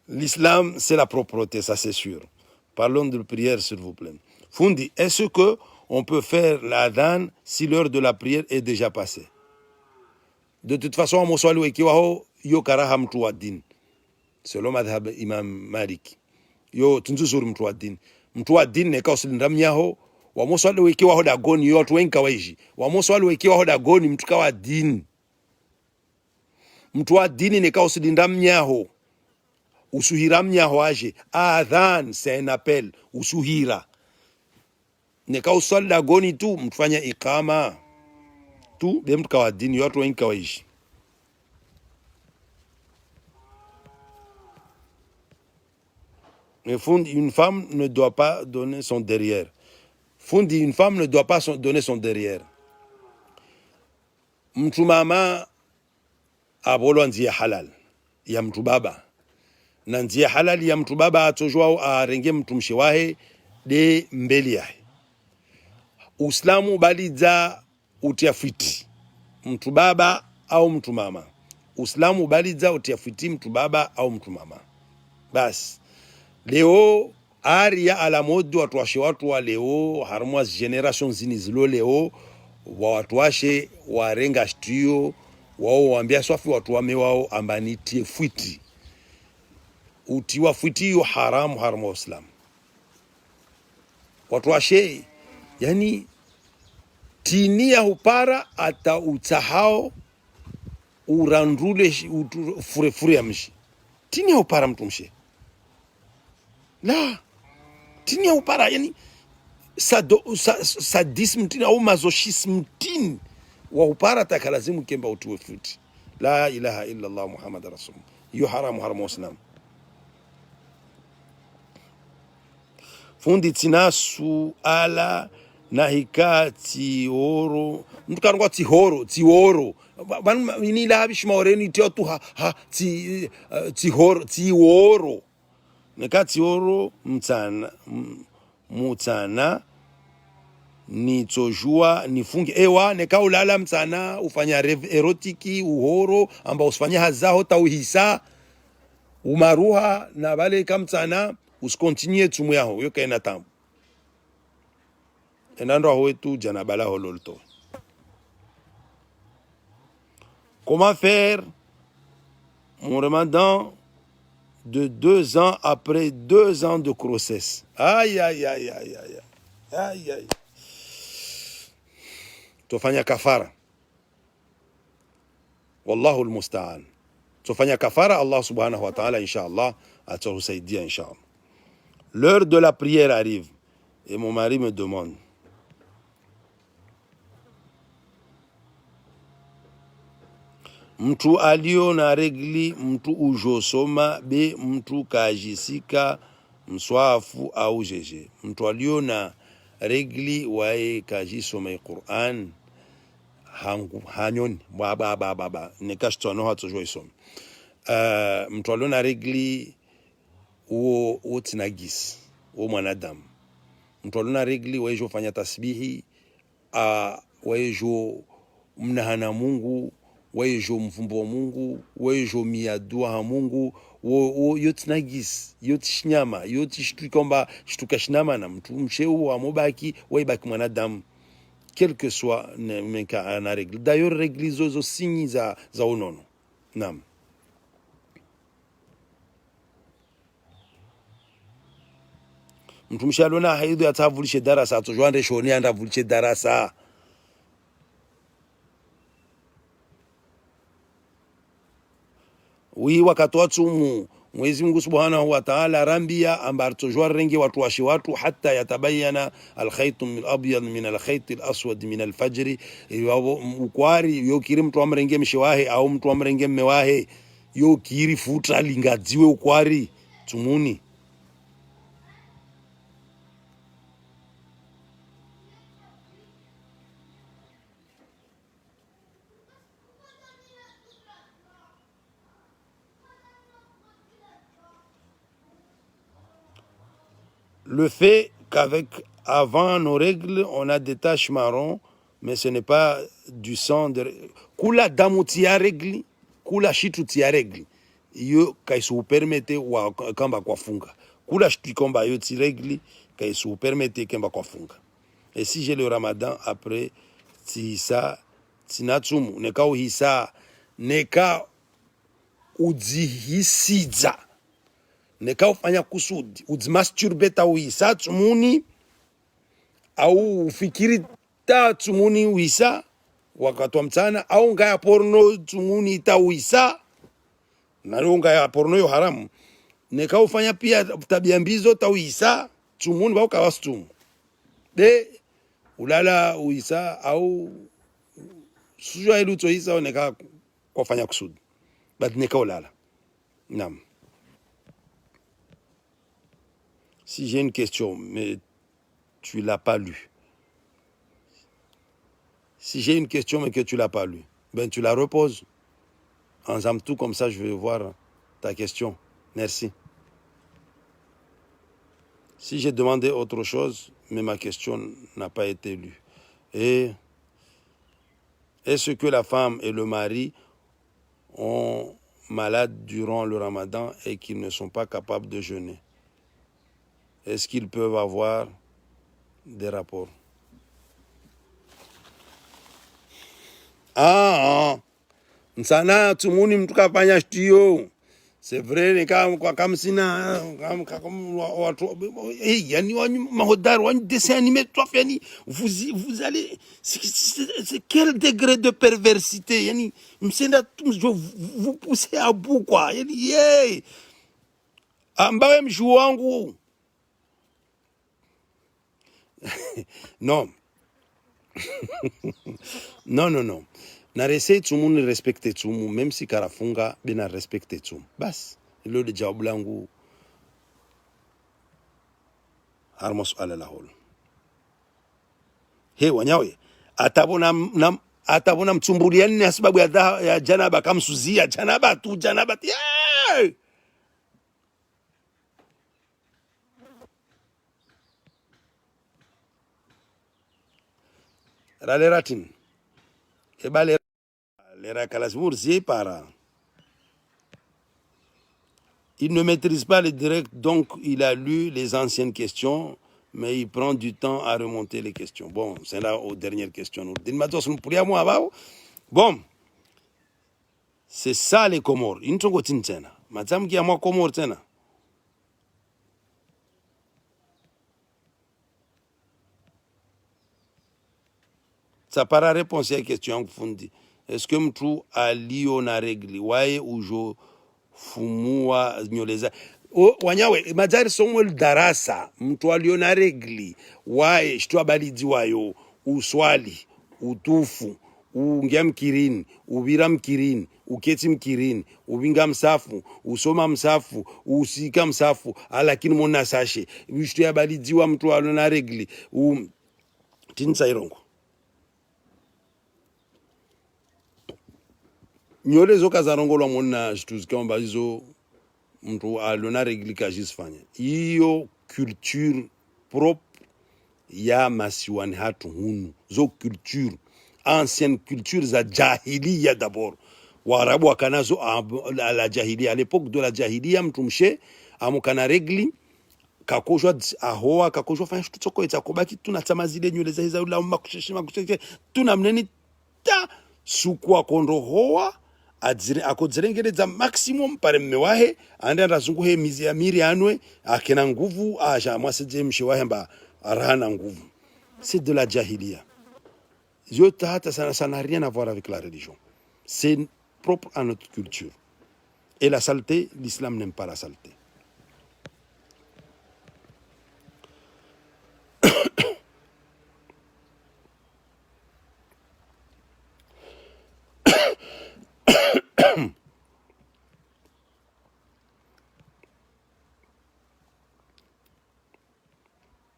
L'islam, c'est la propreté, ça c'est sûr. Parlons de prière, s'il vous plaît. Fundi, est-ce que on peut faire l'adhan si l'heure de la prière est déjà passée? De toute façon, moswali ikiwa yo karaha mtu wa dini. Selon madhhab Imam Malik. Yo tunzuzuri mtu wa dini. Mtu wa dini neka usilinramyaho wa moswali ikiwa dagoni yo watu wengi waishi. Wa moswali ikiwa dagoni mtu kawa dini. Mtu wa dini neka usilinramyaho. Usuhira mnyaho aje. Adhan, c'est un appel. Usuhira. Neka uswali dagoni tu mtufanya ikama. Tu be mtu kawa dini watu wengi kawaishi. Une femme ne doit pas donner son derrière. Fundi, une femme ne doit pas donner son derrière. Mtu mama abolo ndia halal ya mtu baba. Na ndia halal ya mtu baba atojwa arenge mtu mshiwahe de mbeli yahe. Uislamu baliza utiafiti mtu baba au mtu mama. Uislamu baliza utiafiti mtu baba au mtu mama. Bas. Leo ari ya ala mode watu wa leo harmwa generation zinizilo leo watu washe warenga shtuyo wao waambia swafi watu wame wao ambanitie fwiti utiwa fwiti yo haramu wa Islam watu washe yani tinia hupara ata utahao urandule fure ya mshi tinia hupara mtu mshe la tinia hupara yani sadism mtini au masochism mtini wa upara takalazimu kemba utuwe futi la ilaha illa Allah Muhammad rasul yu haramu wa Islam fundi tina suala na hikati oro mtu kanwa ti horo ban ini la bish maoreni ti otu ha ti horo nekati oro mutana nitojua nifunge ewa nekaulala mtana ufanya erotiki uhoro amba usifanya hazaho tauhisa umaruha na bale kamtana uskontinue tumu yaho yo kaina tambo enando aho wetu janabala hololto. Comment faire mon ramadan de 2 ans après 2 ans de grossesse? Aïe. Tufanya kafara. Wallahu almusta'an. Tufanya kafara, Allah subhanahu wa ta'ala, inshallah, atusaidia inshallah. L'heure de la prière arrive et mon mari me demande: mtu alio na regli, mtu ujosoma be mtu kajisika mswafu au jeje. Mtu alio na regli wae kajisoma Qur'an hanyoni baba nekashtono hatojua isoma. Mtu alio na regli uo tinagis uo mwanadamu. Mtu alio na regli waejo fanya tasbihi waejo mnahana Mungu wejo mfumbo wa Mungu wejo miadua ha Mungu yoti nagis yoti shinyama yoti shtukomba shtukashinama na mtu msheu wa mobaki waibaki mwanadamu quel que soit menka na règle d'ailleurs règle zozo sinyi za unono nam mtu mshalona haidu atavulishe darasa atojwande shoni anda vulishe darasa. Wi wakati watumu Mwenyezi Mungu Subhanahu wa Ta'ala rambia ambarto jwar rengi watu washi watu hatta yatabayana alkhayt al-abyad min alkhayt al-aswad min al-fajr. Ukwari yo kiri mtu amrenge mshiwahe au mtu amrenge mmewahe yo kiri futa lingadziwe ukwari tumuni. Le fait qu'avant nos règles, on a des taches marron, mais ce n'est pas du sang de... Kula damu tia règle, kula shitu tia règle. Yo kaisu permete wa kamba kwa funga. Kula shitu komba yo ti règle, kaisu permete kamba kwa funga. Et si j'ai le ramadan après, ti sa, tinatsumu, neka uhisa, neka udzihisidza. Neka ufanya kusudi udzimasturbe tawisa tumuni au ufikiri tumuni wisa wakati wa mchana au ngaya porno tumuni tawisa na ngaya porno yo haramu. Neka ufanya pia tabia mbizo tawisa tumuni bao kawastumu de ulala uisa au sujua ilu toisa neka kufanya kusudi but neka ulala nam. Si j'ai une question, mais tu l'as pas lu. Si j'ai une question, mais que tu l'as pas lu, ben tu la reposes. En tout comme ça, je vais voir ta question. Merci. Si j'ai demandé autre chose, mais ma question n'a pas été lue. Et est-ce que la femme et le mari ont malade durant le ramadan et qu'ils ne sont pas capables de jeûner? Est-ce qu'ils peuvent avoir des rapports? Msana tumuni mtu kafanya shtiyo. C'est vrai ni kama sina watu yani mahodari wani dessin animé toi yani vous allez c'est quel degré de perversité yani msenda vous poussez à bout quoi yani ambaye mshu wangu non non na resei tumu ni respecte tumu même si karafunga bina respecte tumu bas ilo de jawabu langu harma suala la holo he wanyawe atabona mtumbuliani na sababu ya janaba kamsuzia janaba tu rale ratin ebale lera kalasmur si para. Il ne maîtrise pas les directs, donc il a lu les anciennes questions, mais il prend du temps à remonter les questions. Bon, c'est là aux dernières questions. Bon, c'est ça les Comores. Ils ne sont pas tena. Madame qui a moi Comores tena. Ça para réponse à la question fundi. Est-ce que mtu alio na regli wae ujo fumua nyoleza wanyawe majari somwel darasa mtu alio na regli wae shtua balidi wayo uswali utufu ungia mkirini ubira mkirini uketi mkirini ubinga msafu usoma msafu usika msafu lakini mona sashe shtua balidi wa mtu alio na regli tinsa irongo nyole zo kazarongolwa mona zituzikamba hizo mtu alona reglika jisfanya hiyo culture propre ya masiwani hatu hunu zo culture ancienne culture za jahiliya d'abord warabu wakanazo à la jahiliya à l'époque de la jahiliya mtu mshe amukana regli kakoshwa ahoa kakoshwa fanya shtu tsoko eta kobaki tunatama zile nywele za hizo la makusheshima tunamneni ta sukwa kondo hoa akodzirengeredza maximum pare mme wahe ande andazunguhe mizi ya miri anwe akena nguvu aja mwaseje mshe wahe mba arana nguvu. C'est de la jahiliya. Ça n'a rien à voir avec la religion. C'est propre à notre culture. Et la saleté, l'islam n'aime pas la saleté.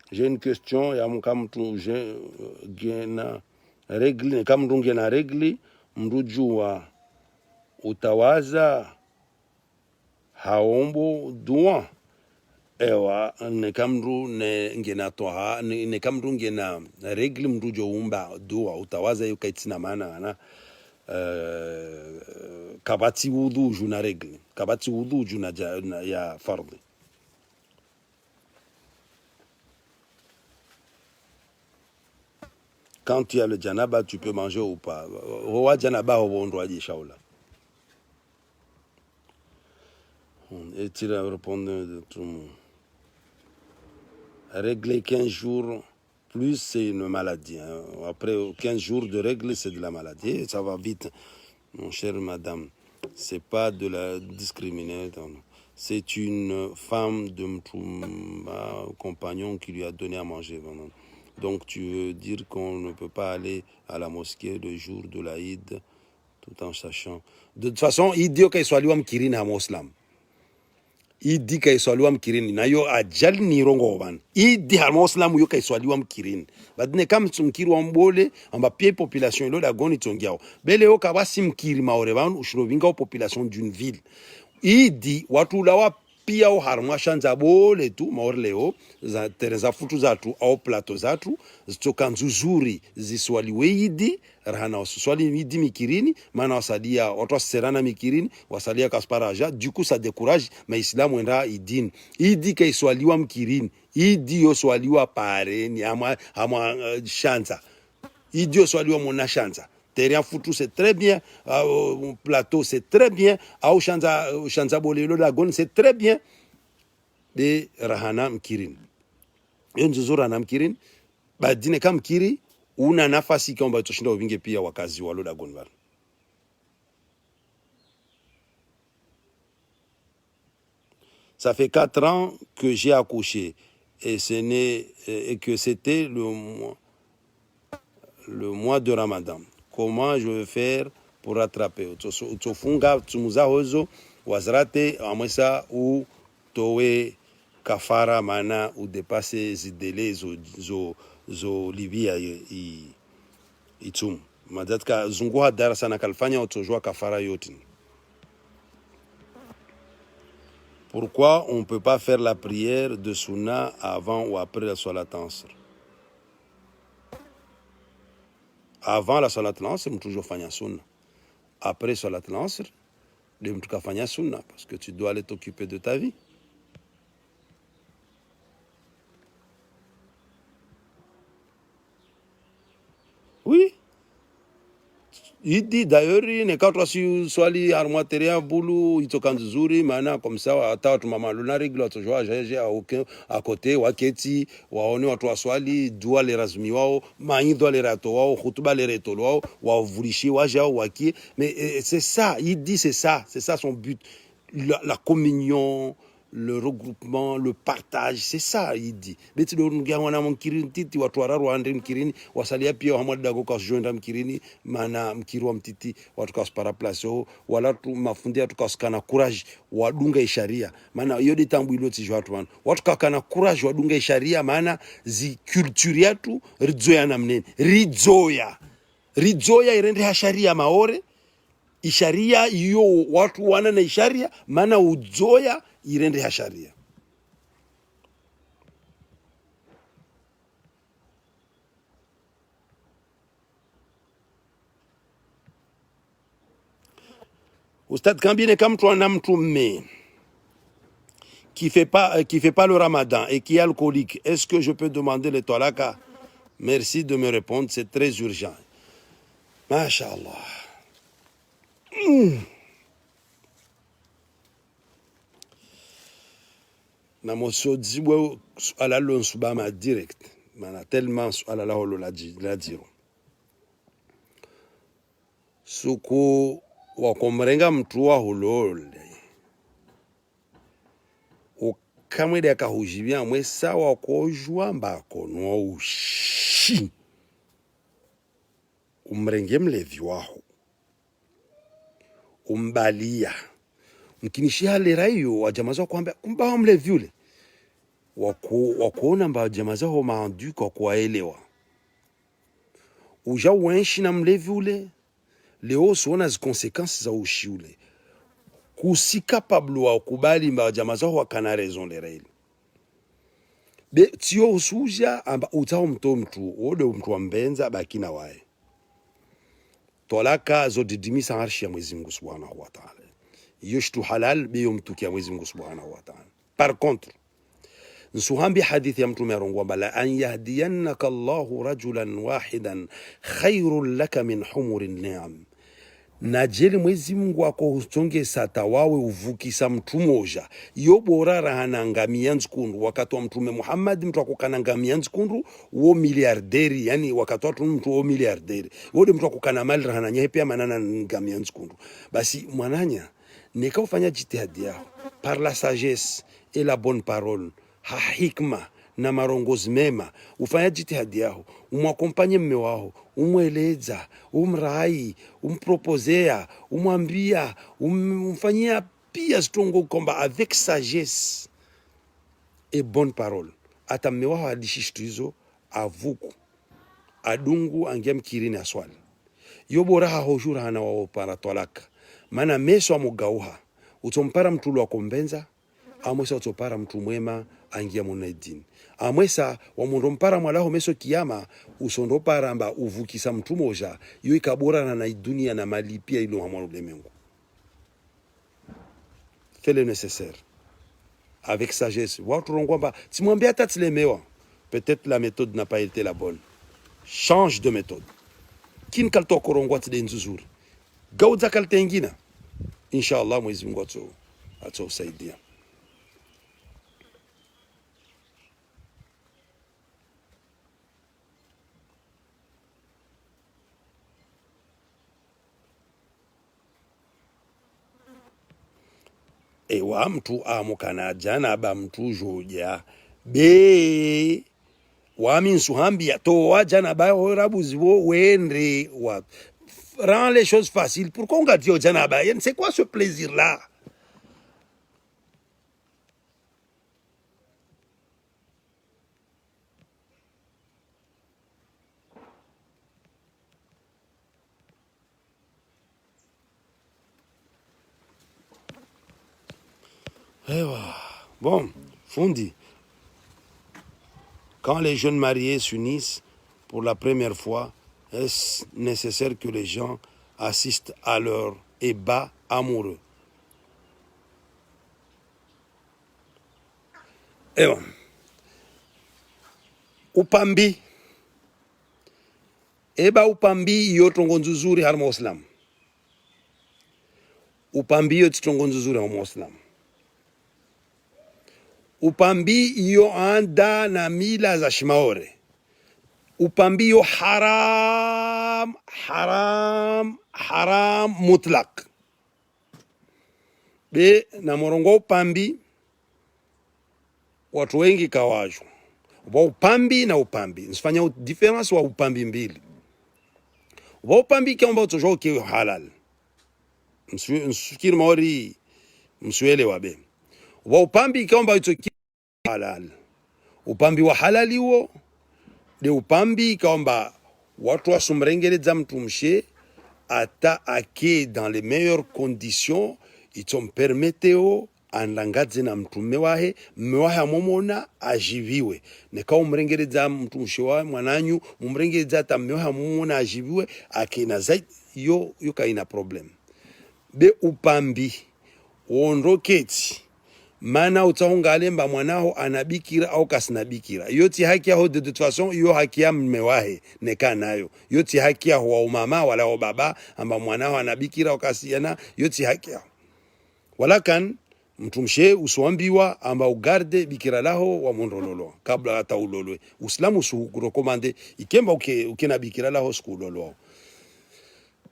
J'ai une question, ya mkamtu gena regli, kama gena regli, mrujua utawaza haombo dua. Ewa, ne kamru ne ngena toha, ne kamru ngena regli mrujo umba dua, utawaza yu kaitina mana, ana kabati wudu juna regli, kabati wudu juna ya fardhi. Quand tu as le janaba, tu peux manger ou pas. Roi janaba au bon droit d'Ishaoula. Et tu as répondu de tout le monde. Régler 15 jours, plus c'est une maladie. Hein. Après 15 jours de règle, c'est de la maladie. Et ça va vite, mon cher madame. C'est pas de la discriminer. C'est une femme de Mtoumba, compagnon qui lui a donné à manger. Donc tu veux dire qu'on ne peut pas aller à la mosquée le jour de l'Aïd tout en sachant. De toute façon, il dit qu'il soit lui kirini à Moslam. Il dit qu'il soit lui kirini. Na yo ajal ni rongo ban. Il dit à Moslam yo qu'il soit lui kirini. Badne kam tumkiri wambole amba pie population lo la goni tongiao. Bele yo kabasi mkiri maoreban ushrovinga population d'une ville. Il dit watu lawa pia uharmwa shanza bole tu maorleo za tereza futu zatu au plato zatu zitoka nzuzuri ziswaliwe yidi rahana waswali yidi mikirini maana wasalia watu waserana mikirini wasalia kasparaja du coup ça décourage mais islam wenda idin idi kai swaliwa mkirini idi yo swaliwa pareni ama shanza idi yo swaliwa mona shanza terrain foutu c'est très bien, plateau c'est très bien, au shanza bolelo lagon c'est très bien. De rahana mkirin yonzuzura na mkirin badine kama mkiri una nafasi kwamba tushinda uvinge pia wakazi wa Lola Gonvar. Ça fait 4 ans que j'ai accouché et que c'était le mois de Ramadan. Comment je vais faire pour rattraper? Utofunga tumuza hozo wazrate amwesa ou towe kafara mana ou dépasser zidele zo livia itum madatka zunguha darasa na kalfanya utojua kafara yote. Pourquoi on ne peut pas faire la prière de Sunna avant ou après la Salat al-Asr? Avant la Salat al-Asr, on toujours faire Sunna. Après Salat al-Asr, on peut faire Sunna parce que tu dois aller t'occuper de ta vie. Oui. Il dit d'ailleurs, ne quand tu swali armoiteria bulu itoka nzuri maana comme ça hata watu mama luna riglo tujua jeje à côté waketi waone watu waswali dua le razmi wao maindo le rato wao hutuba le reto wao wavulishi wajao waki mais c'est ça il dit c'est ça son but la communion, le regroupement, le partage, c'est ça il dit. Beti do ngia wana mkirini titi watu wararu ande mkirini wasalia pia hamad dago kwa joindra mkirini mana mkirwa mtiti watu kwa spara place wala tu mafundia tukaskana courage wadunga isharia mana yodi tambu ilo tijwa watu kakana courage wadunga isharia mana zi culture yetu ridzoya namnene ridzoya irende hasharia maore isharia iyo watu wana na isharia mana udzoya irende ya sharia. Ustad Kambine comme toi nam mais qui fait pas le Ramadan et qui est alcoolique, est-ce que je peux demander le talaka? Merci de me répondre, c'est très urgent. Masha'Allah. Na mosozi bo ala lon subama direct mana tellement ala la holo la diro suku wa komrenga mtu wa holole ukamwede akahujibia mwesa wa kojwa mbako no ushi umrenge mlevi waho umbalia mkinishia lerayo wa jamaa zao kwamba kumba mlevi yule wakuona mba jamaa zao maandu kwa kuwaelewa uja uenshi na mlevi ule leo suona zi konsekansi za ushi ule kusi capable wa kubali mba jamaa zao wakana raison lera ile be tio usuja amba utao mtu ode mtu wa mbenza bakina wae tolaka zo didimisa arshi ya Mwenyezi Mungu Subhanahu wa Ta'ala yoshtu halal biyo mtukia Mwenyezi Mungu Subhanahu wa Ta'ala. Par contre nsuhambi hadithi ya mtume arongwa bala an yahdiyannaka Allahu rajulan wahidan khairul laka min humurin ni'am. Najeli Mwenyezi Mungu wako usonge sata wawe uvukisa mtu moja yo bora rahana ngamia nzikundu wakati wa mtume Muhammad mtu akukana ngamia nzikundu wo miliarderi yani wakati wa mtu wo miliarderi wode mtu akukana mali rahana nyepe manana ngamia nzikundu basi mwananya neka ufanya jitihadi yao par la sagesse et la bonne parole ha hikma na marongozi mema ufanya jitihadi yao umwakompanye mme wao umweleza umrai umpropozea umwambia umfanyia pia stongo kwamba avec sagesse et bonne parole ata mme wao adishishtu hizo avuku adungu angia mkirini aswali yobora hahojura hana wao para tolaka mana meso amugauha utompara mtu wa kombenza amwesa utopara mtu mwema angia munaidini amwesa wa mundu mpara mwalaho meso kiyama usondo paramba uvukisa mtu moja yo ikabora na dunia na mali pia ilo hamwa ulemengu. Fais le nécessaire avec sagesse watu rongwamba simwambia hata tilemewa peut-être la méthode n'a pas été la bonne, change de méthode. yumkin kalto korongwa tide nzuzuri gauza kalte ingina inshallah Mwenyezi Mungu atusaidia. Ewa mtu amukana janaba mtu joja be wami nsuhambi ya toa janaba horabu zivo wendre wa rend les choses faciles. Pourquoi on va dire janaba? C'est quoi ce plaisir là? Bon, Fondi, quand les jeunes mariés s'unissent pour la première fois, est-ce nécessaire que les gens assistent à leur ébat amoureux? Et bon, upambi, eba upambi yotongo nzuzuri harma Islam. Upambi yotongo nzuzuri harma Islam. Upambi yo anda na mila za shimaore. Upambi yo haram mutlak. Be na morongo upambi watu wengi kawaju. Wa upambi na upambi. Nsifanya difference wa upambi mbili. Wa upambi kiamba utojo ki halal. Msukiri maori msuele wabe. Wa upambi kiamba utoki halal. Upambi wa halali wo de upambi kwamba watu wasumrengereza mtumshe ata ake dans les meilleures conditions itom permeteo andangadze na mtume wahe amomona ajiviwe neka umrengereza mtumshe wa mwananyu mumrengereza ata mmewahe amomona ajiviwe akina zaidi yo kaina problem be upambi wondoketi mana utaunga alemba mwanao anabikira au kasinabikira yoti haki yao de toute façon yo haki ya mmewahe neka nayo yoti haki ya wa umama wala wa baba amba mwanao anabikira au kasiana yoti haki yao walakan mtumshe uswambiwa amba ugarde bikira laho wa mondololo kabla hata ulolwe uislamu sukurekomande ikemba ukena bikira laho skulolo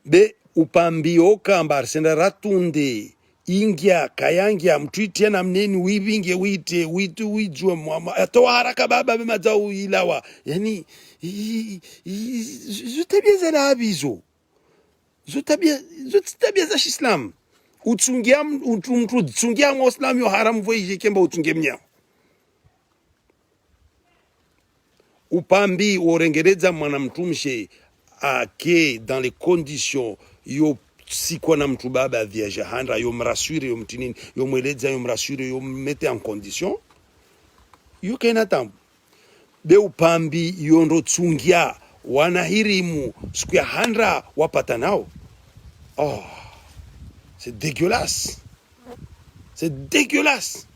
be upambio kamba arsenda ratunde ingia kayangia mtwitia na mneni wibinge wite witu wijue mama atoa haraka baba bemazau ilawa yani zotabia za labizo zotabia za Islam utsungia mtu tsungia Muslim yo haram voije kemba utsunge mnyao upambi orengereza mwana mtumshe ake dans les conditions yo siko na mtu baba vierge handra yo mrassure yo mtinini yo mweleza yo mrassure yo mette en condition yo kaina tambu be upambi yo ndo tsungia wanahirimu siku ya handra wapata nao. Oh, c'est dégueulasse, c'est dégueulasse.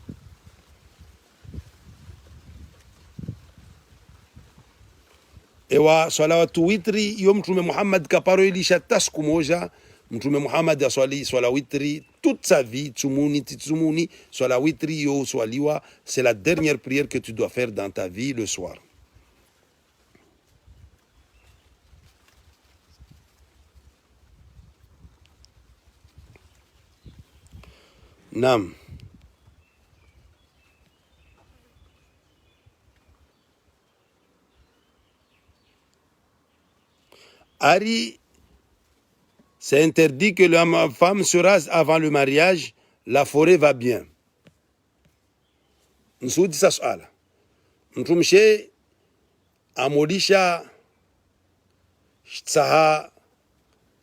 Ewa salawatu witri yo mtume Muhammad kaparo ilisha tasku moja mtume Muhammad aswali swala witri toute sa vie tsumuni swala witri yo swaliwa c'est la dernière prière que tu dois faire dans ta vie le soir. Nam Ari, c'est interdit que la femme se rase avant le mariage, la forêt va bien. Nsoudi sa swala. Mtumshe amodisha tsaha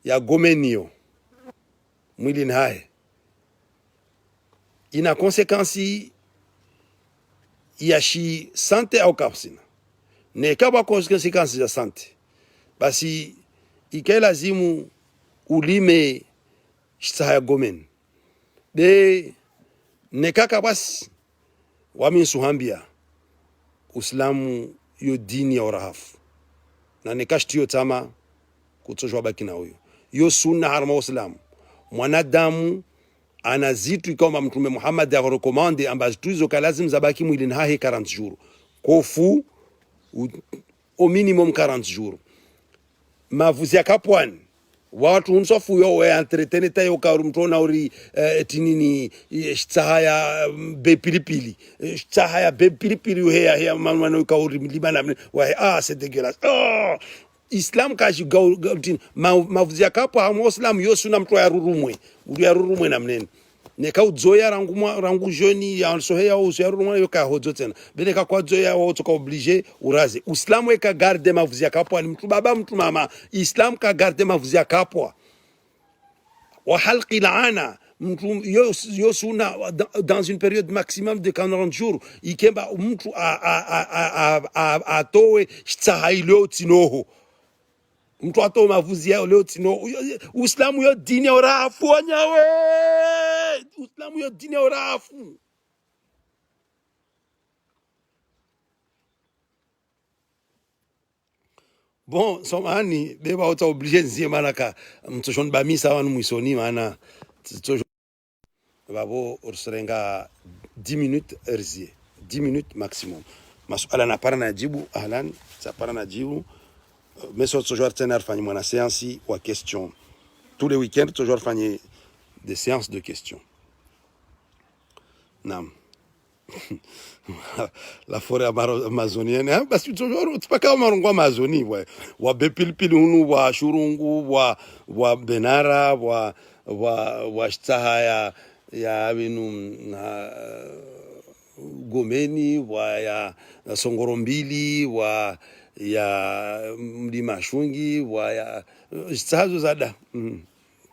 ya gomenio. Mwili nhae. Ina konsekansi yashi sante au kapsina. Ne kaba konsekansi ya sante. Basi ike lazimu ulime shitaya gomen de nekaka basi wami suhambia Uislamu yo dini ya urahafu na nekashtiyo tama kutojwa baki na huyo yo sunna harma Uislamu mwanadamu ana zitu kama mtume Muhammad arekomande ambazo tuizo kalazim zabaki mwili hahe 40 jours kofu au minimum 40 jours mavuzi yakapwani watu unsofu yo we entretene tayo ka mtona uri tinini shtahaya be pilipili shtahaya be pilipili yo ya manwano ka uri libana wa c'est dégueulasse Islam kaji mavuzi yakapo ha Muslim yo suna mtu ya rurumwe na mnene ne ka udzoya rangu joni ya soheya o so ya rurumwe yo ka hodzo tena bene ka kwa dzoya o to ka obligé uraze Islam we ka garde mavuzi yakapo ni mtu baba mtu mama Islam ka garde mavuzi yakapo wa halqi laana mtu yo suna dans une période maximum de 40 jours ikemba mtu a towe shtahailo tinoho mtu atowe mavuzi yao leo tino Uislamu yo dini ya urafu wanyawe Uislamu yo dini ya urafu bon somani beba uta obligé nzie manaka mtoshon bamisa wanu mwisoni maana babo urserenga 10 minutes erzie 10 minutes maximum masuala na para na jibu ahlan sa para na jibu mais sur toujours tenir fani mwana séance ou question tous les week-ends toujours fani des séances de questions nam la forêt amazonienne hein parce que toujours tu pas comme on Amazonie ouais wa bepilpil hunu wa shurungu wa benara wa shtahaya ya binu gomeni wa ya songorombili wa ya mlima shungi wa ya stazo zada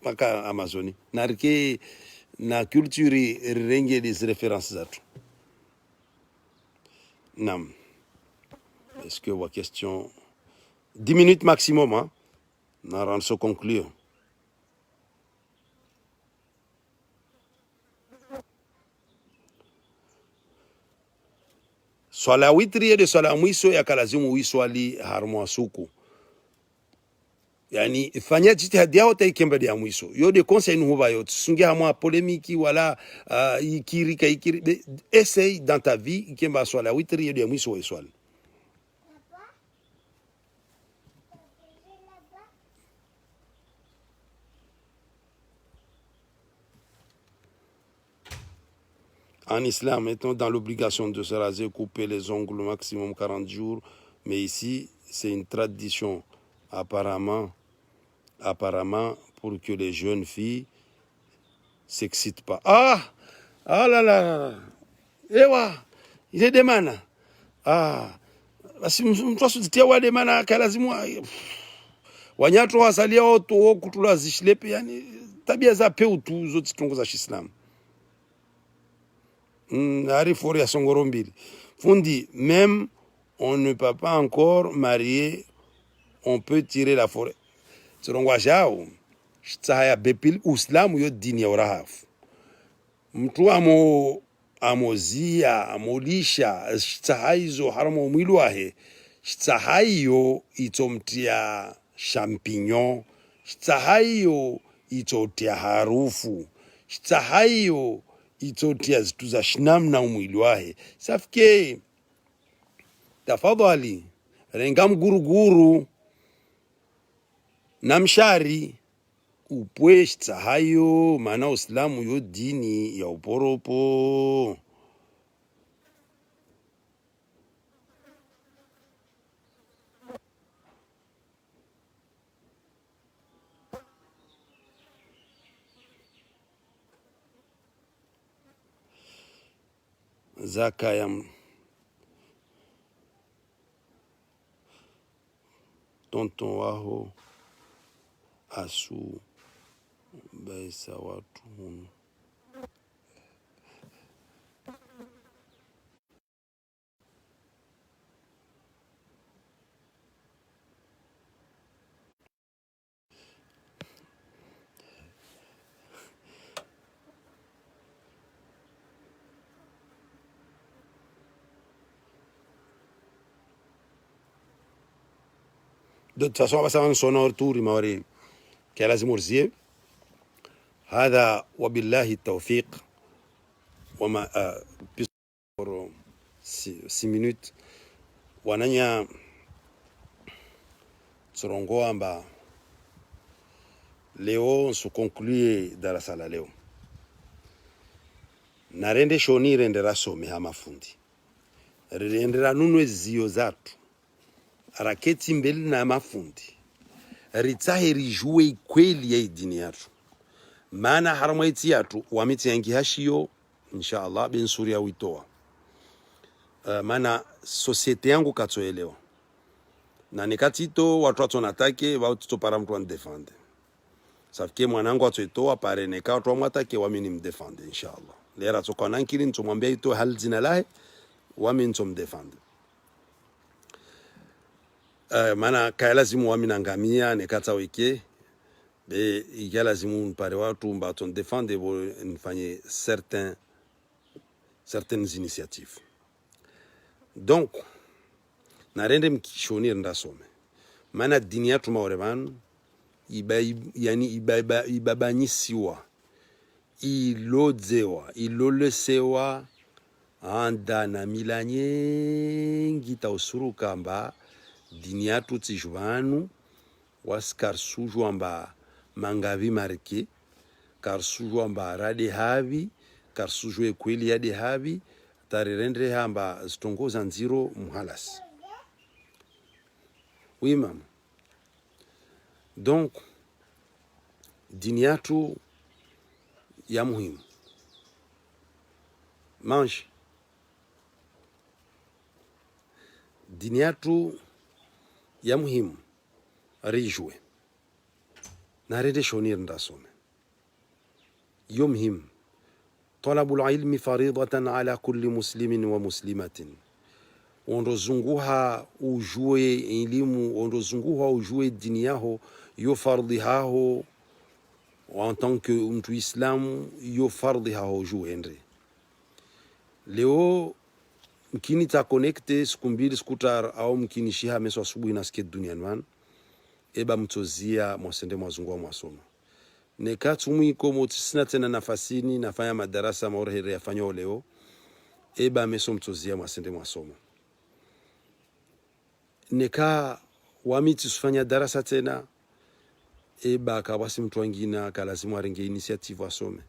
paka Amazonie narike na culture renge des références zatu nam est-ce que wa question 10 minutes maximum hein na ranso conclure swala witri de swala mwiso ya kalazimu wiswali harmo suku yani fanya jitihadi yao taikemba ya mwiso yo de conseil nous va yo sungia hamwa polémique wala ikiri essaye dans ta vie ikemba swala witri de mwiso wa swali En islam, étant dans l'obligation de se raser, couper les ongles maximum 40 jours, mais ici, c'est une tradition apparemment pour que les jeunes filles s'excitent pas. Ah là là, ewa, il est demana. Ah, basi mtu asitia wa demana kalazimu wanyato wasalia watu kutula zishlepe yani tabia za peu tu zote zitongo za Islam. Arifori ya songorombili. Fundi, même on ne peut pas encore marier, on peut tirer la forêt. Selon jao, shtaya bepil Uislamu yo dini ya urahafu. Mtu amozia, amolisha, shtahaizo haramo mwilu wahe. Shtahayo itomtia champignon, shtahayo itotia harufu, shtahayo itotia zitu za shinamna umwili wahe safike tafadhali renga mguruguru na mshari upweshta hayo maana Uislamu yo dini ya uporopo zaka ya tonton waho asu baisa watu de toute façon بس أنا صنور توري موري كلازم ورزيه. هذا وبالله التوفيق. وما pour 6 minutes wananya tsorongo amba leo nsu conclue darasa la leo narende shoni rende rasome ha mafundi rende ranunwe zio zatu raketi mbele na mafundi ritahiri juwe kweli ya dini yatu maana haramwaiti yatu wamiti yangi hashio inshallah bin suria witoa maana societe yangu katoelewa na nikatito watu watonatake watu para mtu andefende safike mwanangu atoitoa pare neka watu wamwatake wamini mdefende inshallah lera tokana nkili ntumwambia ito hal zina lahe wamini ntumdefende maana kaya lazimu wamina ngamia nekata wike be ikia lazimu pare watu mbaton defende bo nfanye certaines initiatives. Donc narende mkishonir ndasome maana dini yatu maorevan ibabanyisiwa ilodzewa ilolesewa anda na mila nyengi tausuru kamba dini yatu tijwanu waskar suju amba mangavi marke kar suju amba rade havi kar suju ekweli yade havi tarirendre hamba stongoza nziro muhalas. Oui maman. Donc dini yatu ya muhimu mange dini yatu ya muhimu rijwe narede shonir ndasome yo muhimu طلب العلم فريضة على كل مسلم ومسلمة ondozunguha ujue elimu ondozunguha ujue dini yao yo fardhi hao en tant que mtu islamu yo fardhi hao juendre leo mkini ta connecte siku mbili skutar au mkini shiha meso asubuhi nasikia duniani man eba mtozia mwasende mwazungua mwasoma nekatu mwiko motisina tena nafasini nafanya madarasa maorehere yafanywa leo eba meso mtozia mwasende mwasoma neka wamiti sufanya darasa tena eba kawasi mtu wengine kalazimu arenge initiative wasome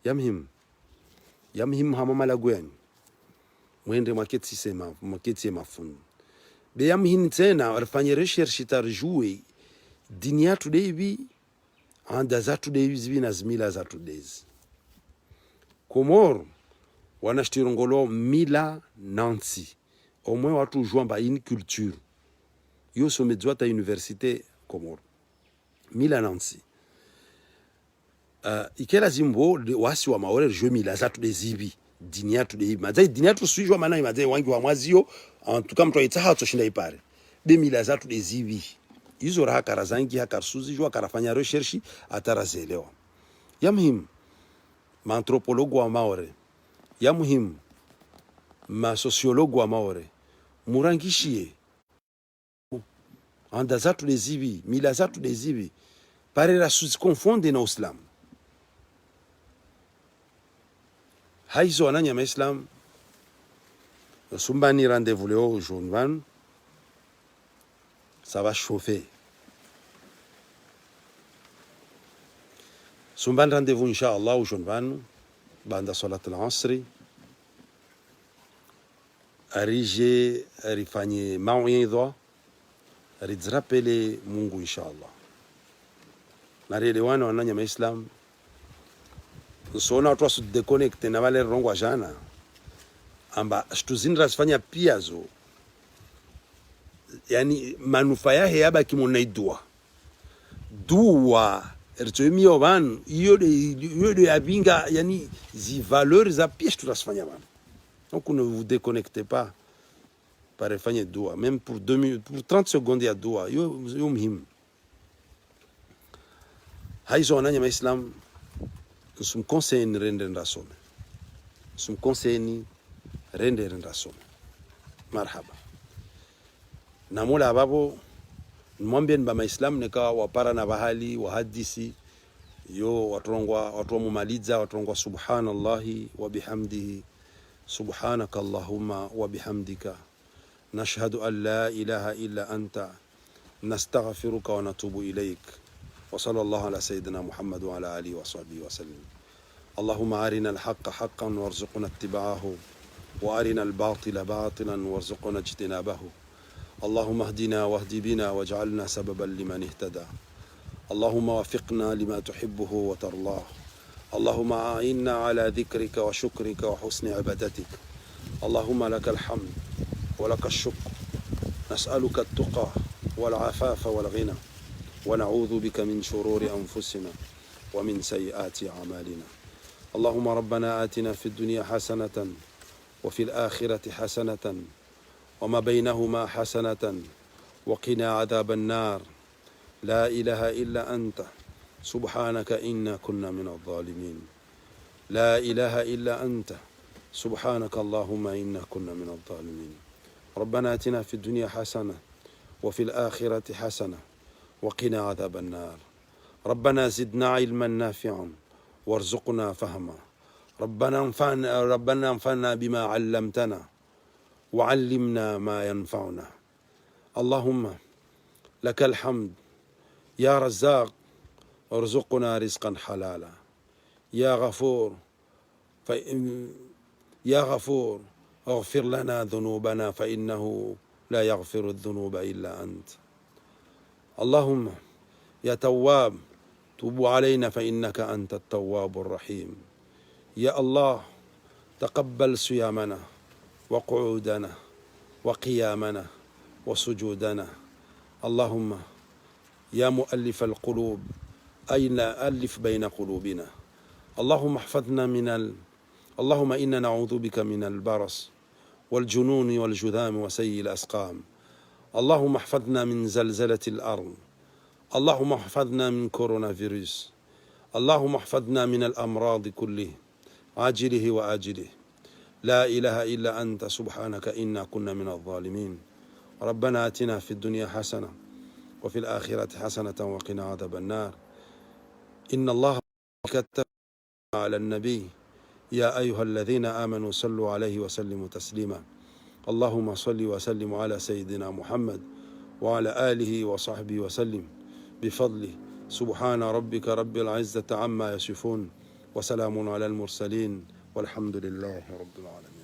ya muhimu hama malagweni mwende mwaketi mafundi be ya muhimu tena warfanye recherche tarjue dini yatu devi anda zatu devi na zimila zatu dezi Komoro wanashtirongolo mila nansi au moins watu jouamba une culture yo somedzwa ta université Komoro mila nansi ikela zimbo wasi wa maore jwe mila zatu dezibi dini yatu dezibi mazai dini yatu suijwa maana mazai wangi wa mwazio en tout cas mtu aitaha toshinda ipare de mila zatu dezibi hizo raha karazangi hakarsuzi jwa karafanya recherche atarazelewa ya muhimu ma anthropologue wa maore ya muhimu ma sociologue wa maore murangishie anda zatu dezibi mila zatu dezibi pare la suzi confonde na Islam haizo ananya ma Islam sumbani rendez-vous leo journal ça va chauffer sumban rendez-vous inshallah au journal banda salat al-asri arije rifanye mauidha rizrapele Mungu inshallah narelewana wananya ma Islam sona watu wasu deconnect na wale rongo jana amba stuzindra sifanya pia zo yani manufaa yake yaba kimunaidua dua ertoimio ban iyo de yabinga yani zi valeurs za pia tunasifanya bana donc ne vous déconnectez pas par faire dua même pour 2 minutes pour 30 secondes ya dua yo muhimu haizo wananya ma Islam sum conseil rende ndasome sum conseil rende ndasome marhaba na mola babo mwambie ba maislam neka wapara na bahali wa hadisi yo watu mumaliza watrongwa subhanallahi wa bihamdihi subhanaka allahumma wa bihamdika nashhadu an la ilaha illa anta nastaghfiruka wa natubu ilaik wa sallallahu ala sayyidina Muhammad wa ala alihi wa sahbihi wa sallam. اللهم أرنا الحق حقا وارزقنا اتباعه وأرنا الباطل باطلا وارزقنا اجتنابه. اللهم اهدنا واهد بنا واجعلنا سببا لمن اهتدى. اللهم وفقنا لما تحبه وترضاه. اللهم أعنا على ذكرك وشكرك وحسن عبادتك. اللهم لك الحمد ولك الشكر. نسألك التقى والعفاف والغنى ونعوذ بك من شرور أنفسنا ومن سيئات أعمالنا. اللهم ربنا آتنا في الدنيا حسنة وفي الآخرة حسنة وما بينهما حسنة وقنا عذاب النار. لا إله إلا أنت سبحانك إنا كنا من الظالمين. لا إله إلا أنت سبحانك اللهم إنا كنا من الظالمين. ربنا آتنا في الدنيا حسنة وفي الآخرة حسنة وقنا عذاب النار. ربنا زدنا علما نافعا وارزقنا فهما. ربنا انفعنا بما علمتنا وعلمنا ما ينفعنا. اللهم لك الحمد يا رزاق ارزقنا رزقا حلالا. يا غفور اغفر لنا ذنوبنا فإنه لا يغفر الذنوب إلا أنت. اللهم يا تواب توب علينا فإنك أنت التواب الرحيم. يا الله تقبل صيامنا وقعودنا وقيامنا وسجودنا. اللهم يا مؤلف القلوب أين ألف بين قلوبنا. اللهم احفظنا اللهم إنا نعوذ بك من البرص والجنون والجذام وسيء الأسقام. اللهم احفظنا من زلزلة الأرض. اللهم احفظنا من كورونا فيروس. اللهم احفظنا من الأمراض كله عاجله وآجله. لا إله إلا أنت سبحانك إنا كنا من الظالمين. ربنا آتنا في الدنيا حسنة وفي الآخرة حسنة وقنا عذاب النار. إن الله كتب على النبي يا أيها الذين آمنوا صلوا عليه وسلموا تسليما. اللهم صل وسلم على سيدنا محمد وعلى آله وصحبه وسلم بفضله. سبحان ربك رب العزة عما يصفون وسلام على المرسلين والحمد لله رب العالمين.